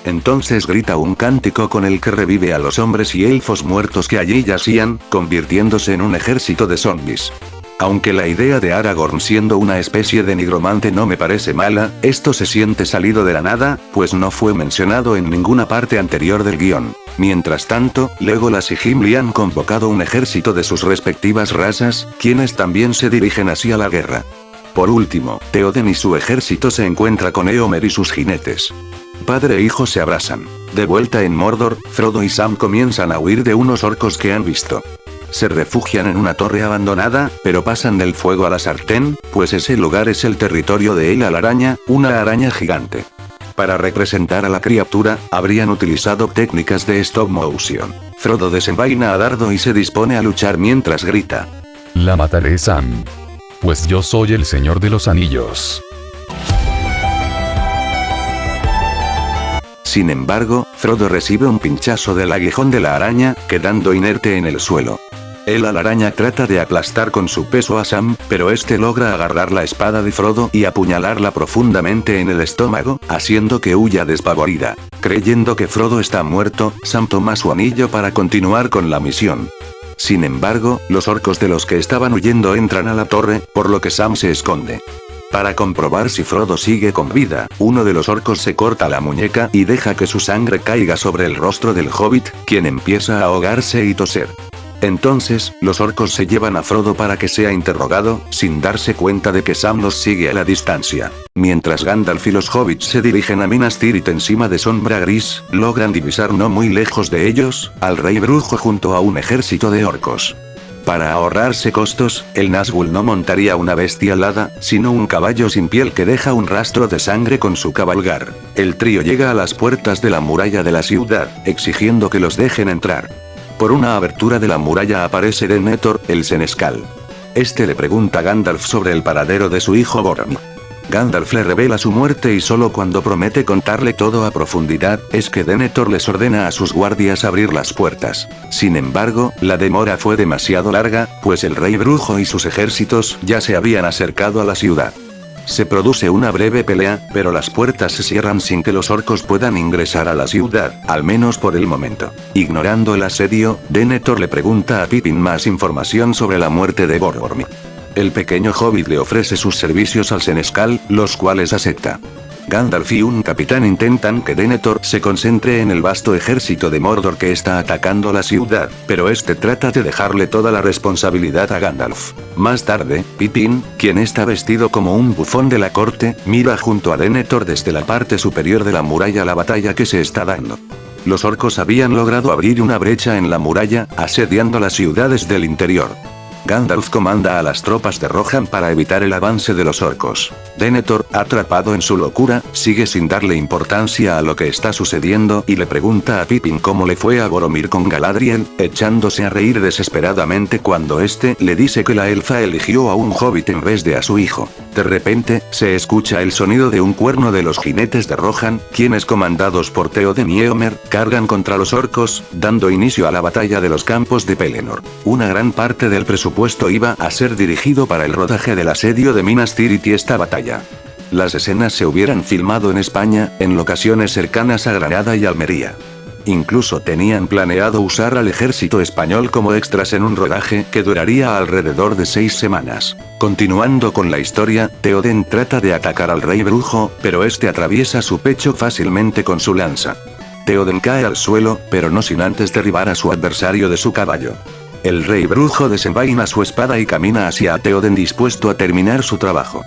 Entonces grita un cántico con el que revive a los hombres y elfos muertos que allí yacían, convirtiéndose en un ejército de zombies. Aunque la idea de Aragorn siendo una especie de nigromante no me parece mala, esto se siente salido de la nada, pues no fue mencionado en ninguna parte anterior del guión. Mientras tanto, Legolas y Gimli han convocado un ejército de sus respectivas razas, quienes también se dirigen hacia la guerra. Por último, Theoden y su ejército se encuentra con Éomer y sus jinetes. Padre e hijo se abrazan. De vuelta en Mordor, Frodo y Sam comienzan a huir de unos orcos que han visto. Se refugian en una torre abandonada, pero pasan del fuego a la sartén, pues ese lugar es el territorio de El Alaraña, una araña gigante. Para representar a la criatura, habrían utilizado técnicas de stop motion. Frodo desenvaina a dardo y se dispone a luchar mientras grita: La mataré, Sam. Pues yo soy el Señor de los Anillos. Sin embargo, Frodo recibe un pinchazo del aguijón de la araña, quedando inerte en el suelo. El alaraña trata de aplastar con su peso a Sam, pero este logra agarrar la espada de Frodo y apuñalarla profundamente en el estómago, haciendo que huya despavorida. Creyendo que Frodo está muerto, Sam toma su anillo para continuar con la misión. Sin embargo, los orcos de los que estaban huyendo entran a la torre, por lo que Sam se esconde. Para comprobar si Frodo sigue con vida, uno de los orcos se corta la muñeca y deja que su sangre caiga sobre el rostro del hobbit, quien empieza a ahogarse y toser. Entonces, los orcos se llevan a Frodo para que sea interrogado, sin darse cuenta de que Sam los sigue a la distancia. Mientras Gandalf y los hobbits se dirigen a Minas Tirith encima de Sombra Gris, logran divisar no muy lejos de ellos, al Rey Brujo junto a un ejército de orcos. Para ahorrarse costos, el Nazgûl no montaría una bestia alada, sino un caballo sin piel que deja un rastro de sangre con su cabalgar. El trío llega a las puertas de la muralla de la ciudad, exigiendo que los dejen entrar. Por una abertura de la muralla aparece Denethor, el senescal. Este le pregunta a Gandalf sobre el paradero de su hijo Boromir. Gandalf le revela su muerte y solo cuando promete contarle todo a profundidad, es que Denethor les ordena a sus guardias abrir las puertas. Sin embargo, la demora fue demasiado larga, pues el Rey Brujo y sus ejércitos ya se habían acercado a la ciudad. Se produce una breve pelea, pero las puertas se cierran sin que los orcos puedan ingresar a la ciudad, al menos por el momento. Ignorando el asedio, Denethor le pregunta a Pippin más información sobre la muerte de Boromir. El pequeño hobbit le ofrece sus servicios al senescal, los cuales acepta. Gandalf y un capitán intentan que Denethor se concentre en el vasto ejército de Mordor que está atacando la ciudad, pero este trata de dejarle toda la responsabilidad a Gandalf. Más tarde, Pippin, quien está vestido como un bufón de la corte, mira junto a Denethor desde la parte superior de la muralla la batalla que se está dando. Los orcos habían logrado abrir una brecha en la muralla, asediando la ciudad desde el interior. Gandalf comanda a las tropas de Rohan para evitar el avance de los orcos. Denethor, atrapado en su locura, sigue sin darle importancia a lo que está sucediendo y le pregunta a Pippin cómo le fue a Boromir con Galadriel, echándose a reír desesperadamente cuando este le dice que la elfa eligió a un hobbit en vez de a su hijo. De repente, se escucha el sonido de un cuerno de los jinetes de Rohan, quienes comandados por Theoden y Éomer, cargan contra los orcos, dando inicio a la batalla de los campos de Pelennor. Una gran parte del presupuesto iba a ser dirigido para el rodaje del asedio de Minas Tirith y esta batalla. Las escenas se hubieran filmado en España, en locaciones cercanas a Granada y Almería. Incluso tenían planeado usar al ejército español como extras en un rodaje que duraría alrededor de 6 semanas. Continuando con la historia, Théoden trata de atacar al rey brujo, pero este atraviesa su pecho fácilmente con su lanza. Théoden cae al suelo, pero no sin antes derribar a su adversario de su caballo. El rey brujo desenvaina su espada y camina hacia Théoden dispuesto a terminar su trabajo.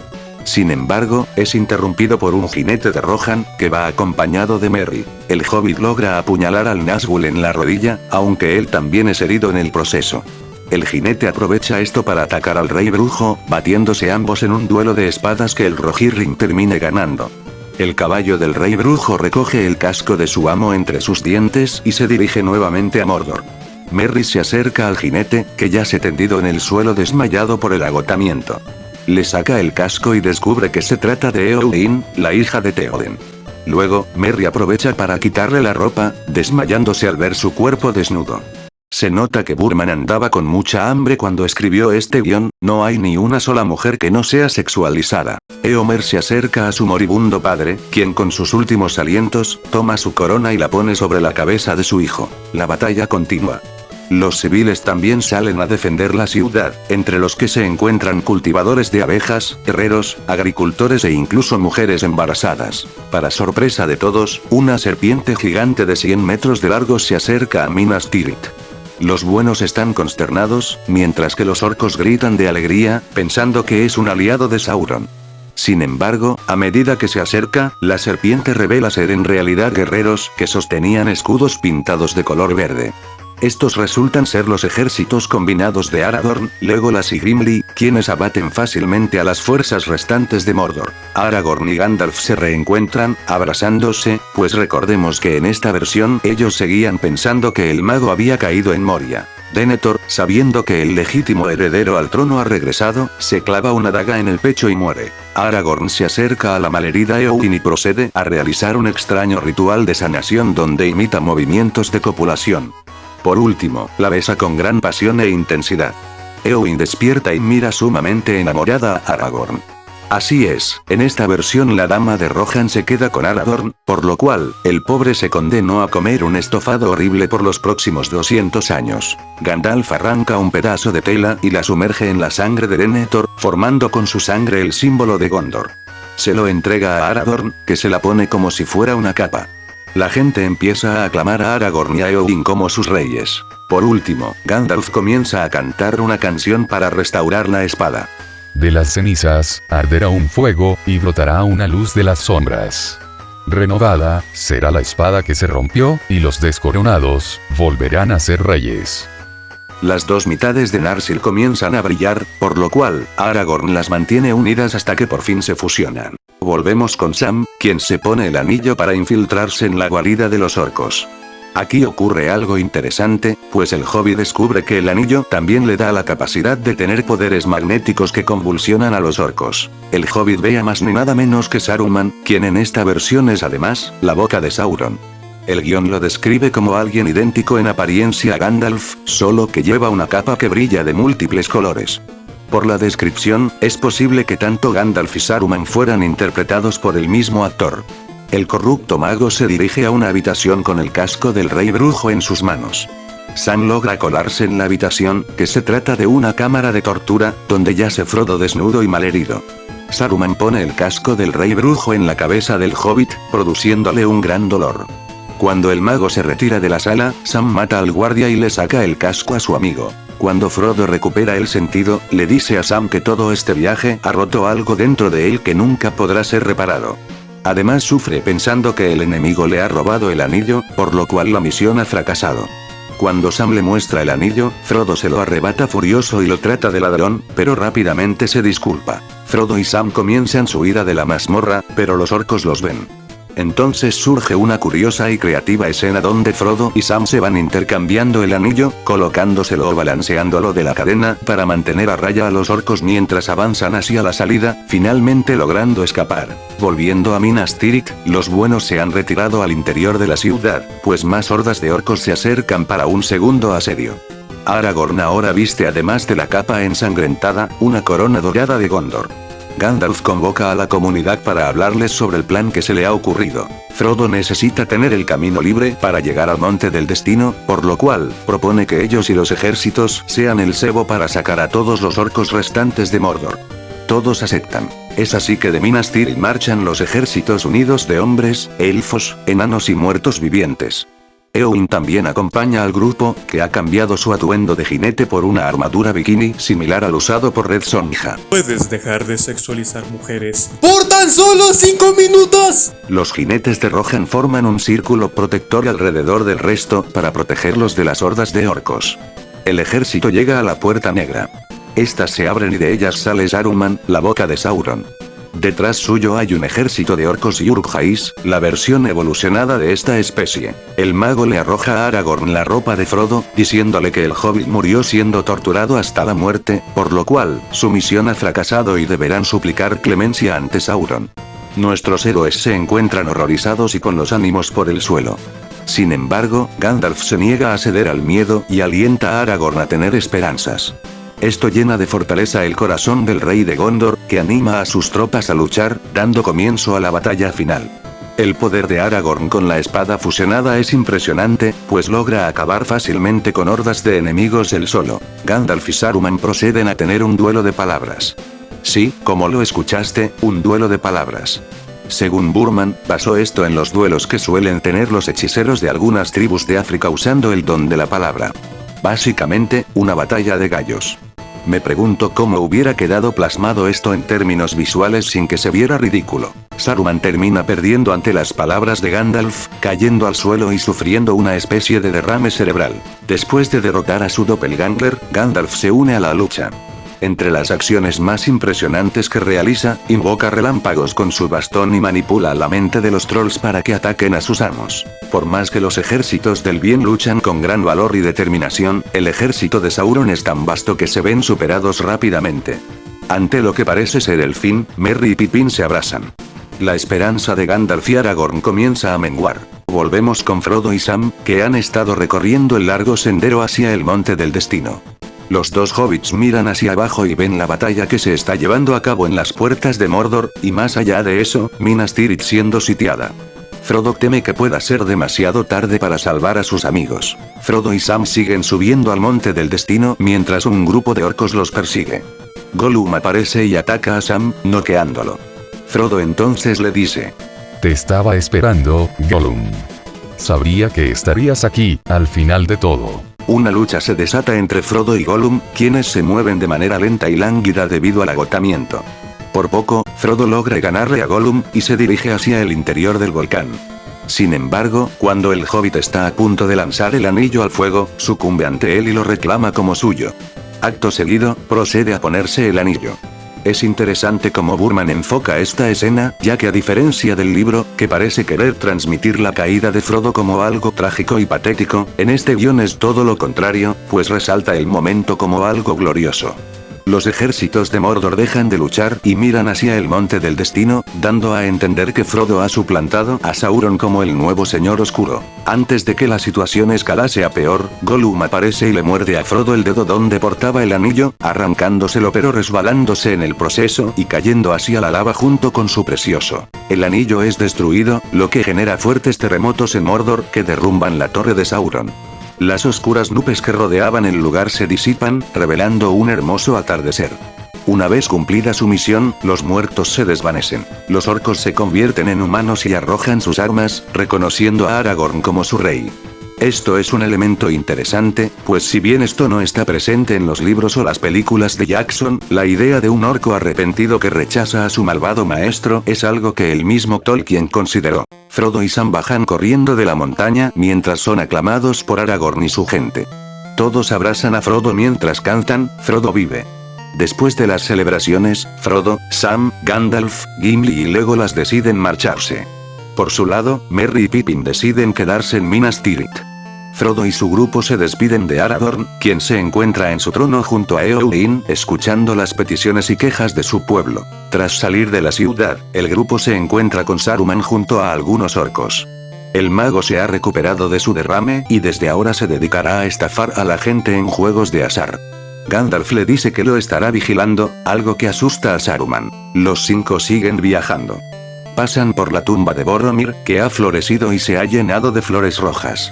Sin embargo, es interrumpido por un jinete de Rohan, que va acompañado de Merry. El hobbit logra apuñalar al Nazgûl en la rodilla, aunque él también es herido en el proceso. El jinete aprovecha esto para atacar al rey brujo, batiéndose ambos en un duelo de espadas que el Rohirrim termine ganando. El caballo del rey brujo recoge el casco de su amo entre sus dientes y se dirige nuevamente a Mordor. Merry se acerca al jinete, que yace tendido en el suelo desmayado por el agotamiento. Le saca el casco y descubre que se trata de Éowyn, la hija de Théoden. Luego, Merry aprovecha para quitarle la ropa, desmayándose al ver su cuerpo desnudo. Se nota que Burman andaba con mucha hambre cuando escribió este guión, no hay ni una sola mujer que no sea sexualizada. Éomer se acerca a su moribundo padre, quien con sus últimos alientos, toma su corona y la pone sobre la cabeza de su hijo. La batalla continúa. Los civiles también salen a defender la ciudad, entre los que se encuentran cultivadores de abejas, herreros, agricultores e incluso mujeres embarazadas. Para sorpresa de todos, una serpiente gigante de 100 metros de largo se acerca a Minas Tirith. Los buenos están consternados, mientras que los orcos gritan de alegría, pensando que es un aliado de Sauron. Sin embargo, a medida que se acerca, la serpiente revela ser en realidad guerreros que sostenían escudos pintados de color verde. Estos resultan ser los ejércitos combinados de Aragorn, Legolas y Gimli, quienes abaten fácilmente a las fuerzas restantes de Mordor. Aragorn y Gandalf se reencuentran, abrazándose, pues recordemos que en esta versión ellos seguían pensando que el mago había caído en Moria. Denethor, sabiendo que el legítimo heredero al trono ha regresado, se clava una daga en el pecho y muere. Aragorn se acerca a la malherida Éowyn y procede a realizar un extraño ritual de sanación donde imita movimientos de copulación. Por último, la besa con gran pasión e intensidad. Éowyn despierta y mira sumamente enamorada a Aragorn. Así es, en esta versión la dama de Rohan se queda con Aragorn, por lo cual, el pobre se condenó a comer un estofado horrible por los próximos 200 años. Gandalf arranca un pedazo de tela y la sumerge en la sangre de Denethor, formando con su sangre el símbolo de Gondor. Se lo entrega a Aragorn, que se la pone como si fuera una capa. La gente empieza a aclamar a Aragorn y a Éowyn como sus reyes. Por último, Gandalf comienza a cantar una canción para restaurar la espada. De las cenizas, arderá un fuego, y brotará una luz de las sombras. Renovada, será la espada que se rompió, y los descoronados, volverán a ser reyes. Las dos mitades de Narsil comienzan a brillar, por lo cual, Aragorn las mantiene unidas hasta que por fin se fusionan. Volvemos con Sam, quien se pone el anillo para infiltrarse en la guarida de los orcos. Aquí ocurre algo interesante, pues el hobbit descubre que el anillo también le da la capacidad de tener poderes magnéticos que convulsionan a los orcos. El hobbit ve a más ni nada menos que Saruman, quien en esta versión es además, la boca de Sauron. El guión lo describe como alguien idéntico en apariencia a Gandalf, solo que lleva una capa que brilla de múltiples colores. Por la descripción, es posible que tanto Gandalf y Saruman fueran interpretados por el mismo actor. El corrupto mago se dirige a una habitación con el casco del rey brujo en sus manos. Sam logra colarse en la habitación, que se trata de una cámara de tortura, donde yace Frodo desnudo y malherido. Saruman pone el casco del rey brujo en la cabeza del hobbit, produciéndole un gran dolor. Cuando el mago se retira de la sala, Sam mata al guardia y le saca el casco a su amigo. Cuando Frodo recupera el sentido, le dice a Sam que todo este viaje ha roto algo dentro de él que nunca podrá ser reparado. Además sufre pensando que el enemigo le ha robado el anillo, por lo cual la misión ha fracasado. Cuando Sam le muestra el anillo, Frodo se lo arrebata furioso y lo trata de ladrón, pero rápidamente se disculpa. Frodo y Sam comienzan su huida de la mazmorra, pero los orcos los ven. Entonces surge una curiosa y creativa escena donde Frodo y Sam se van intercambiando el anillo, colocándoselo o balanceándolo de la cadena para mantener a raya a los orcos mientras avanzan hacia la salida, finalmente logrando escapar. Volviendo a Minas Tirith, los buenos se han retirado al interior de la ciudad, pues más hordas de orcos se acercan para un segundo asedio. Aragorn ahora viste además de la capa ensangrentada, una corona dorada de Gondor. Gandalf convoca a la comunidad para hablarles sobre el plan que se le ha ocurrido. Frodo necesita tener el camino libre para llegar al Monte del Destino, por lo cual, propone que ellos y los ejércitos sean el cebo para sacar a todos los orcos restantes de Mordor. Todos aceptan. Es así que de Minas Tirith marchan los ejércitos unidos de hombres, elfos, enanos y muertos vivientes. Éowyn también acompaña al grupo, que ha cambiado su atuendo de jinete por una armadura bikini similar al usado por Red Sonja. ¿Puedes dejar de sexualizar mujeres por tan solo 5 minutos? Los jinetes de Rohan forman un círculo protector alrededor del resto para protegerlos de las hordas de orcos. El ejército llega a la Puerta Negra. Estas se abren y de ellas sale Saruman, la boca de Sauron. Detrás suyo hay un ejército de orcos y uruk-hais, la versión evolucionada de esta especie. El mago le arroja a Aragorn la ropa de Frodo, diciéndole que el hobbit murió siendo torturado hasta la muerte, por lo cual, su misión ha fracasado y deberán suplicar clemencia ante Sauron. Nuestros héroes se encuentran horrorizados y con los ánimos por el suelo. Sin embargo, Gandalf se niega a ceder al miedo y alienta a Aragorn a tener esperanzas. Esto llena de fortaleza el corazón del rey de Gondor, que anima a sus tropas a luchar, dando comienzo a la batalla final. El poder de Aragorn con la espada fusionada es impresionante, pues logra acabar fácilmente con hordas de enemigos él solo. Gandalf y Saruman proceden a tener un duelo de palabras. Sí, como lo escuchaste, un duelo de palabras. Según Burman, basó esto en los duelos que suelen tener los hechiceros de algunas tribus de África usando el don de la palabra. Básicamente, una batalla de gallos. Me pregunto cómo hubiera quedado plasmado esto en términos visuales sin que se viera ridículo. Saruman termina perdiendo ante las palabras de Gandalf, cayendo al suelo y sufriendo una especie de derrame cerebral. Después de derrotar a su doppelganger, Gandalf se une a la lucha. Entre las acciones más impresionantes que realiza, invoca relámpagos con su bastón y manipula la mente de los trolls para que ataquen a sus amos. Por más que los ejércitos del bien luchan con gran valor y determinación, el ejército de Sauron es tan vasto que se ven superados rápidamente. Ante lo que parece ser el fin, Merry y Pippin se abrazan. La esperanza de Gandalf y Aragorn comienza a menguar. Volvemos con Frodo y Sam, que han estado recorriendo el largo sendero hacia el Monte del Destino. Los dos hobbits miran hacia abajo y ven la batalla que se está llevando a cabo en las puertas de Mordor, y más allá de eso, Minas Tirith siendo sitiada. Frodo teme que pueda ser demasiado tarde para salvar a sus amigos. Frodo y Sam siguen subiendo al Monte del Destino mientras un grupo de orcos los persigue. Gollum aparece y ataca a Sam, noqueándolo. Frodo entonces le dice: Te estaba esperando, Gollum. Sabría que estarías aquí, al final de todo. Una lucha se desata entre Frodo y Gollum, quienes se mueven de manera lenta y lánguida debido al agotamiento. Por poco, Frodo logra ganarle a Gollum, y se dirige hacia el interior del volcán. Sin embargo, cuando el hobbit está a punto de lanzar el anillo al fuego, sucumbe ante él y lo reclama como suyo. Acto seguido, procede a ponerse el anillo. Es interesante cómo Burman enfoca esta escena, ya que a diferencia del libro, que parece querer transmitir la caída de Frodo como algo trágico y patético, en este guión es todo lo contrario, pues resalta el momento como algo glorioso. Los ejércitos de Mordor dejan de luchar y miran hacia el Monte del Destino, dando a entender que Frodo ha suplantado a Sauron como el nuevo Señor Oscuro. Antes de que la situación escalase a peor, Gollum aparece y le muerde a Frodo el dedo donde portaba el anillo, arrancándoselo pero resbalándose en el proceso y cayendo hacia la lava junto con su precioso. El anillo es destruido, lo que genera fuertes terremotos en Mordor que derrumban la torre de Sauron. Las oscuras nubes que rodeaban el lugar se disipan, revelando un hermoso atardecer. Una vez cumplida su misión, los muertos se desvanecen. Los orcos se convierten en humanos y arrojan sus armas, reconociendo a Aragorn como su rey. Esto es un elemento interesante, pues si bien esto no está presente en los libros o las películas de Jackson, la idea de un orco arrepentido que rechaza a su malvado maestro es algo que el mismo Tolkien consideró. Frodo y Sam bajan corriendo de la montaña mientras son aclamados por Aragorn y su gente. Todos abrazan a Frodo mientras cantan, Frodo vive. Después de las celebraciones, Frodo, Sam, Gandalf, Gimli y Legolas deciden marcharse. Por su lado, Merry y Pippin deciden quedarse en Minas Tirith. Frodo y su grupo se despiden de Aragorn, quien se encuentra en su trono junto a Éowyn, escuchando las peticiones y quejas de su pueblo. Tras salir de la ciudad, el grupo se encuentra con Saruman junto a algunos orcos. El mago se ha recuperado de su derrame y desde ahora se dedicará a estafar a la gente en juegos de azar. Gandalf le dice que lo estará vigilando, algo que asusta a Saruman. Los 5 siguen viajando. Pasan por la tumba de Boromir, que ha florecido y se ha llenado de flores rojas.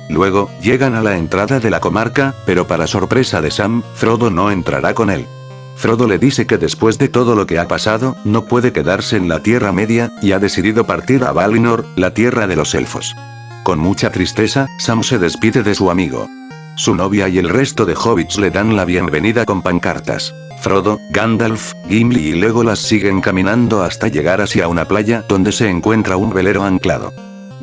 Luego, llegan a la entrada de la comarca, pero para sorpresa de Sam, Frodo no entrará con él. Frodo le dice que después de todo lo que ha pasado, no puede quedarse en la Tierra Media, y ha decidido partir a Valinor, la tierra de los elfos. Con mucha tristeza, Sam se despide de su amigo. Su novia y el resto de hobbits le dan la bienvenida con pancartas. Frodo, Gandalf, Gimli y Legolas siguen caminando hasta llegar hacia una playa donde se encuentra un velero anclado.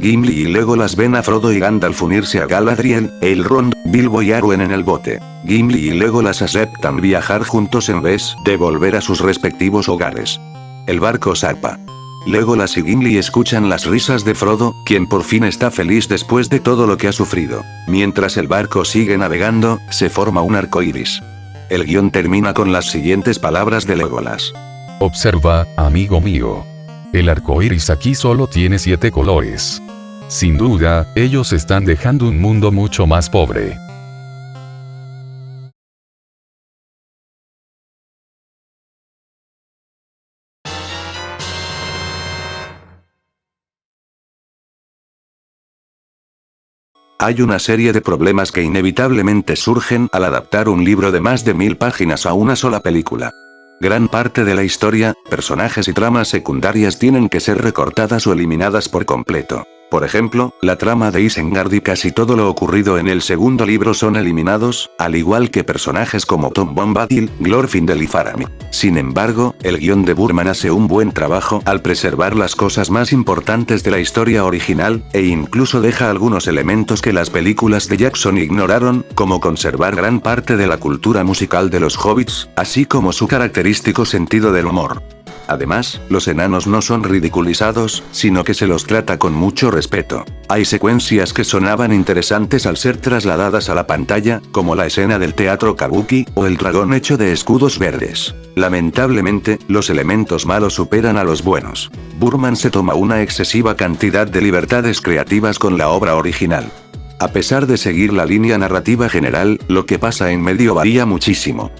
Gimli y Legolas ven a Frodo y Gandalf unirse a Galadriel, Elrond, Bilbo y Arwen en el bote. Gimli y Legolas aceptan viajar juntos en vez de volver a sus respectivos hogares. El barco zarpa. Legolas y Gimli escuchan las risas de Frodo, quien por fin está feliz después de todo lo que ha sufrido. Mientras el barco sigue navegando, se forma un arco iris. El guión termina con las siguientes palabras de Legolas. Observa, amigo mío. El arco iris aquí solo tiene 7 colores. Sin duda, ellos están dejando un mundo mucho más pobre. Hay una serie de problemas que inevitablemente surgen al adaptar un libro de más de 1000 páginas a una sola película. Gran parte de la historia, personajes y tramas secundarias tienen que ser recortadas o eliminadas por completo. Por ejemplo, la trama de Isengard y casi todo lo ocurrido en el segundo libro son eliminados, al igual que personajes como Tom Bombadil, Glorfindel y Faramir. Sin embargo, el guión de Burman hace un buen trabajo al preservar las cosas más importantes de la historia original, e incluso deja algunos elementos que las películas de Jackson ignoraron, como conservar gran parte de la cultura musical de los hobbits, así como su característico sentido del humor. Además, los enanos no son ridiculizados, sino que se los trata con mucho respeto. Hay secuencias que sonaban interesantes al ser trasladadas a la pantalla, como la escena del teatro kabuki, o el dragón hecho de escudos verdes. Lamentablemente, los elementos malos superan a los buenos. Burman se toma una excesiva cantidad de libertades creativas con la obra original. A pesar de seguir la línea narrativa general, lo que pasa en medio varía muchísimo.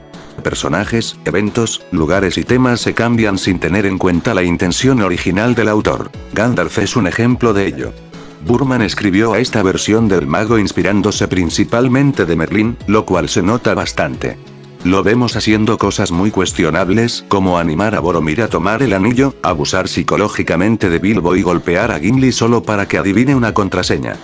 Personajes, eventos, lugares y temas se cambian sin tener en cuenta la intención original del autor. Gandalf es un ejemplo de ello. Burman escribió a esta versión del mago inspirándose principalmente de Merlín, lo cual se nota bastante. Lo vemos haciendo cosas muy cuestionables, como animar a Boromir a tomar el anillo, abusar psicológicamente de Bilbo y golpear a Gimli solo para que adivine una contraseña.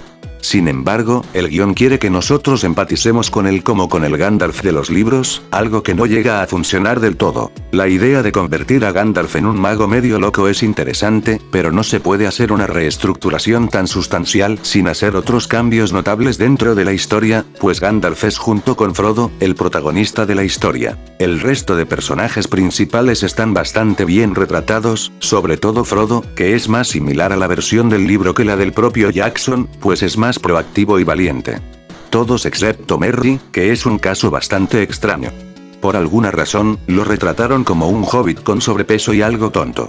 Sin embargo, el guión quiere que nosotros empaticemos con él como con el Gandalf de los libros, algo que no llega a funcionar del todo. La idea de convertir a Gandalf en un mago medio loco es interesante, pero no se puede hacer una reestructuración tan sustancial sin hacer otros cambios notables dentro de la historia, pues Gandalf es junto con Frodo, el protagonista de la historia. El resto de personajes principales están bastante bien retratados, sobre todo Frodo, que es más similar a la versión del libro que la del propio Jackson, pues es más proactivo y valiente. Todos excepto Merry, que es un caso bastante extraño. Por alguna razón, lo retrataron como un hobbit con sobrepeso y algo tonto.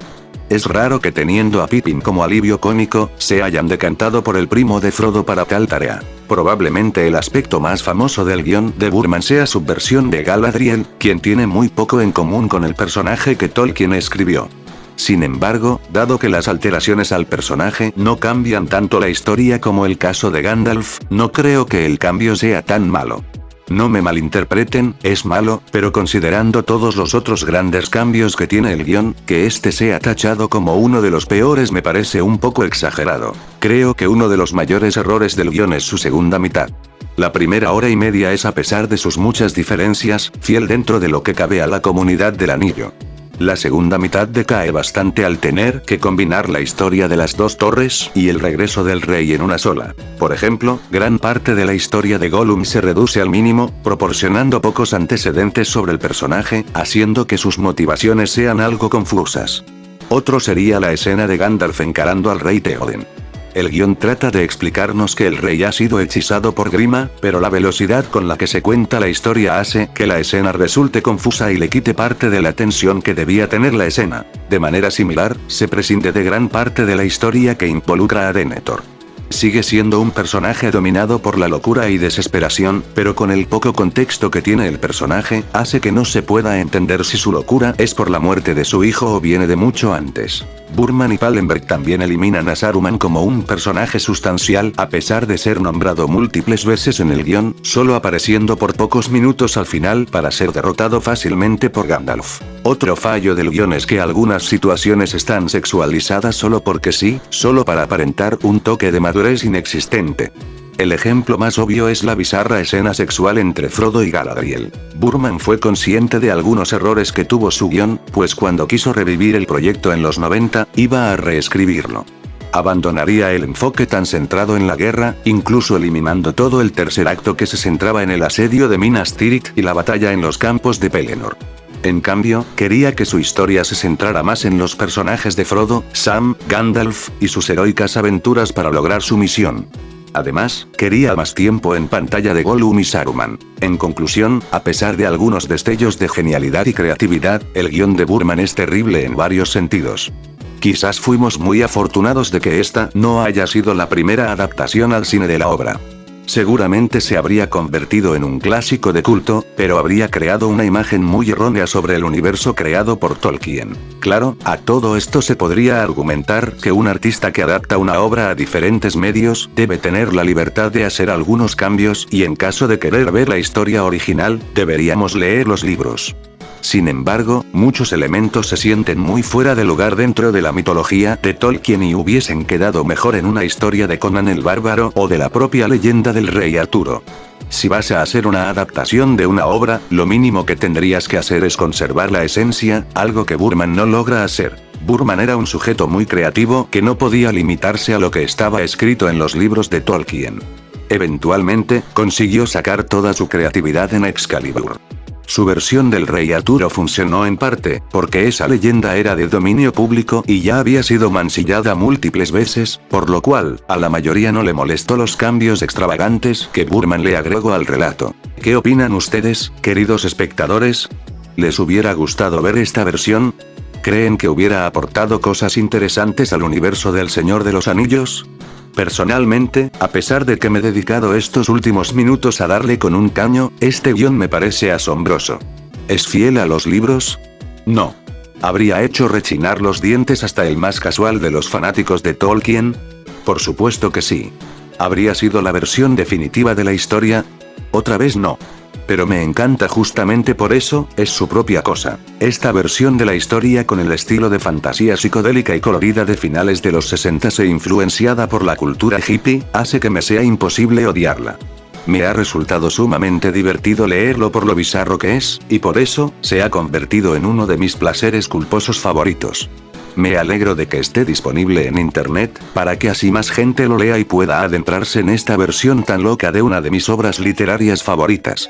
Es raro que teniendo a Pippin como alivio cómico, se hayan decantado por el primo de Frodo para tal tarea. Probablemente el aspecto más famoso del guión de Burman sea su versión de Galadriel, quien tiene muy poco en común con el personaje que Tolkien escribió. Sin embargo, dado que las alteraciones al personaje no cambian tanto la historia como el caso de Gandalf, no creo que el cambio sea tan malo. No me malinterpreten, es malo, pero considerando todos los otros grandes cambios que tiene el guión, que este sea tachado como uno de los peores me parece un poco exagerado. Creo que uno de los mayores errores del guión es su segunda mitad. La primera hora y media es, a pesar de sus muchas diferencias, fiel dentro de lo que cabe a la comunidad del anillo. La segunda mitad decae bastante al tener que combinar la historia de las dos torres y el regreso del rey en una sola. Por ejemplo, gran parte de la historia de Gollum se reduce al mínimo, proporcionando pocos antecedentes sobre el personaje, haciendo que sus motivaciones sean algo confusas. Otro sería la escena de Gandalf encarando al rey Theoden. El guión trata de explicarnos que el rey ha sido hechizado por Grima, pero la velocidad con la que se cuenta la historia hace que la escena resulte confusa y le quite parte de la tensión que debía tener la escena. De manera similar, se prescinde de gran parte de la historia que involucra a Denethor. Sigue siendo un personaje dominado por la locura y desesperación, pero con el poco contexto que tiene el personaje, hace que no se pueda entender si su locura es por la muerte de su hijo o viene de mucho antes. Burman y Pallenberg también eliminan a Saruman como un personaje sustancial a pesar de ser nombrado múltiples veces en el guión, solo apareciendo por pocos minutos al final para ser derrotado fácilmente por Gandalf. Otro fallo del guión es que algunas situaciones están sexualizadas solo porque sí, solo para aparentar un toque de madurez inexistente. El ejemplo más obvio es la bizarra escena sexual entre Frodo y Galadriel. Burman fue consciente de algunos errores que tuvo su guión, pues cuando quiso revivir el proyecto en los 90, iba a reescribirlo. Abandonaría el enfoque tan centrado en la guerra, incluso eliminando todo el tercer acto que se centraba en el asedio de Minas Tirith y la batalla en los campos de Pelennor. En cambio, quería que su historia se centrara más en los personajes de Frodo, Sam, Gandalf, y sus heroicas aventuras para lograr su misión. Además, quería más tiempo en pantalla de Gollum y Saruman. En conclusión, a pesar de algunos destellos de genialidad y creatividad, el guión de Burman es terrible en varios sentidos. Quizás fuimos muy afortunados de que esta no haya sido la primera adaptación al cine de la obra. Seguramente se habría convertido en un clásico de culto, pero habría creado una imagen muy errónea sobre el universo creado por Tolkien. Claro, a todo esto se podría argumentar que un artista que adapta una obra a diferentes medios, debe tener la libertad de hacer algunos cambios y en caso de querer ver la historia original, deberíamos leer los libros. Sin embargo, muchos elementos se sienten muy fuera de lugar dentro de la mitología de Tolkien y hubiesen quedado mejor en una historia de Conan el Bárbaro o de la propia leyenda del rey Arturo. Si vas a hacer una adaptación de una obra, lo mínimo que tendrías que hacer es conservar la esencia, algo que Burman no logra hacer. Burman era un sujeto muy creativo que no podía limitarse a lo que estaba escrito en los libros de Tolkien. Eventualmente, consiguió sacar toda su creatividad en Excalibur. Su versión del rey Arturo funcionó en parte, porque esa leyenda era de dominio público y ya había sido mancillada múltiples veces, por lo cual, a la mayoría no le molestó los cambios extravagantes que Burman le agregó al relato. ¿Qué opinan ustedes, queridos espectadores? ¿Les hubiera gustado ver esta versión? ¿Creen que hubiera aportado cosas interesantes al universo del Señor de los Anillos? Personalmente, a pesar de que me he dedicado estos últimos minutos a darle con un caño, este guión me parece asombroso. ¿Es fiel a los libros? No. ¿Habría hecho rechinar los dientes hasta el más casual de los fanáticos de Tolkien? Por supuesto que sí. ¿Habría sido la versión definitiva de la historia? Otra vez no. Pero me encanta justamente por eso, es su propia cosa. Esta versión de la historia con el estilo de fantasía psicodélica y colorida de finales de los 60 e influenciada por la cultura hippie, hace que me sea imposible odiarla. Me ha resultado sumamente divertido leerlo por lo bizarro que es, y por eso, se ha convertido en uno de mis placeres culposos favoritos. Me alegro de que esté disponible en internet, para que así más gente lo lea y pueda adentrarse en esta versión tan loca de una de mis obras literarias favoritas.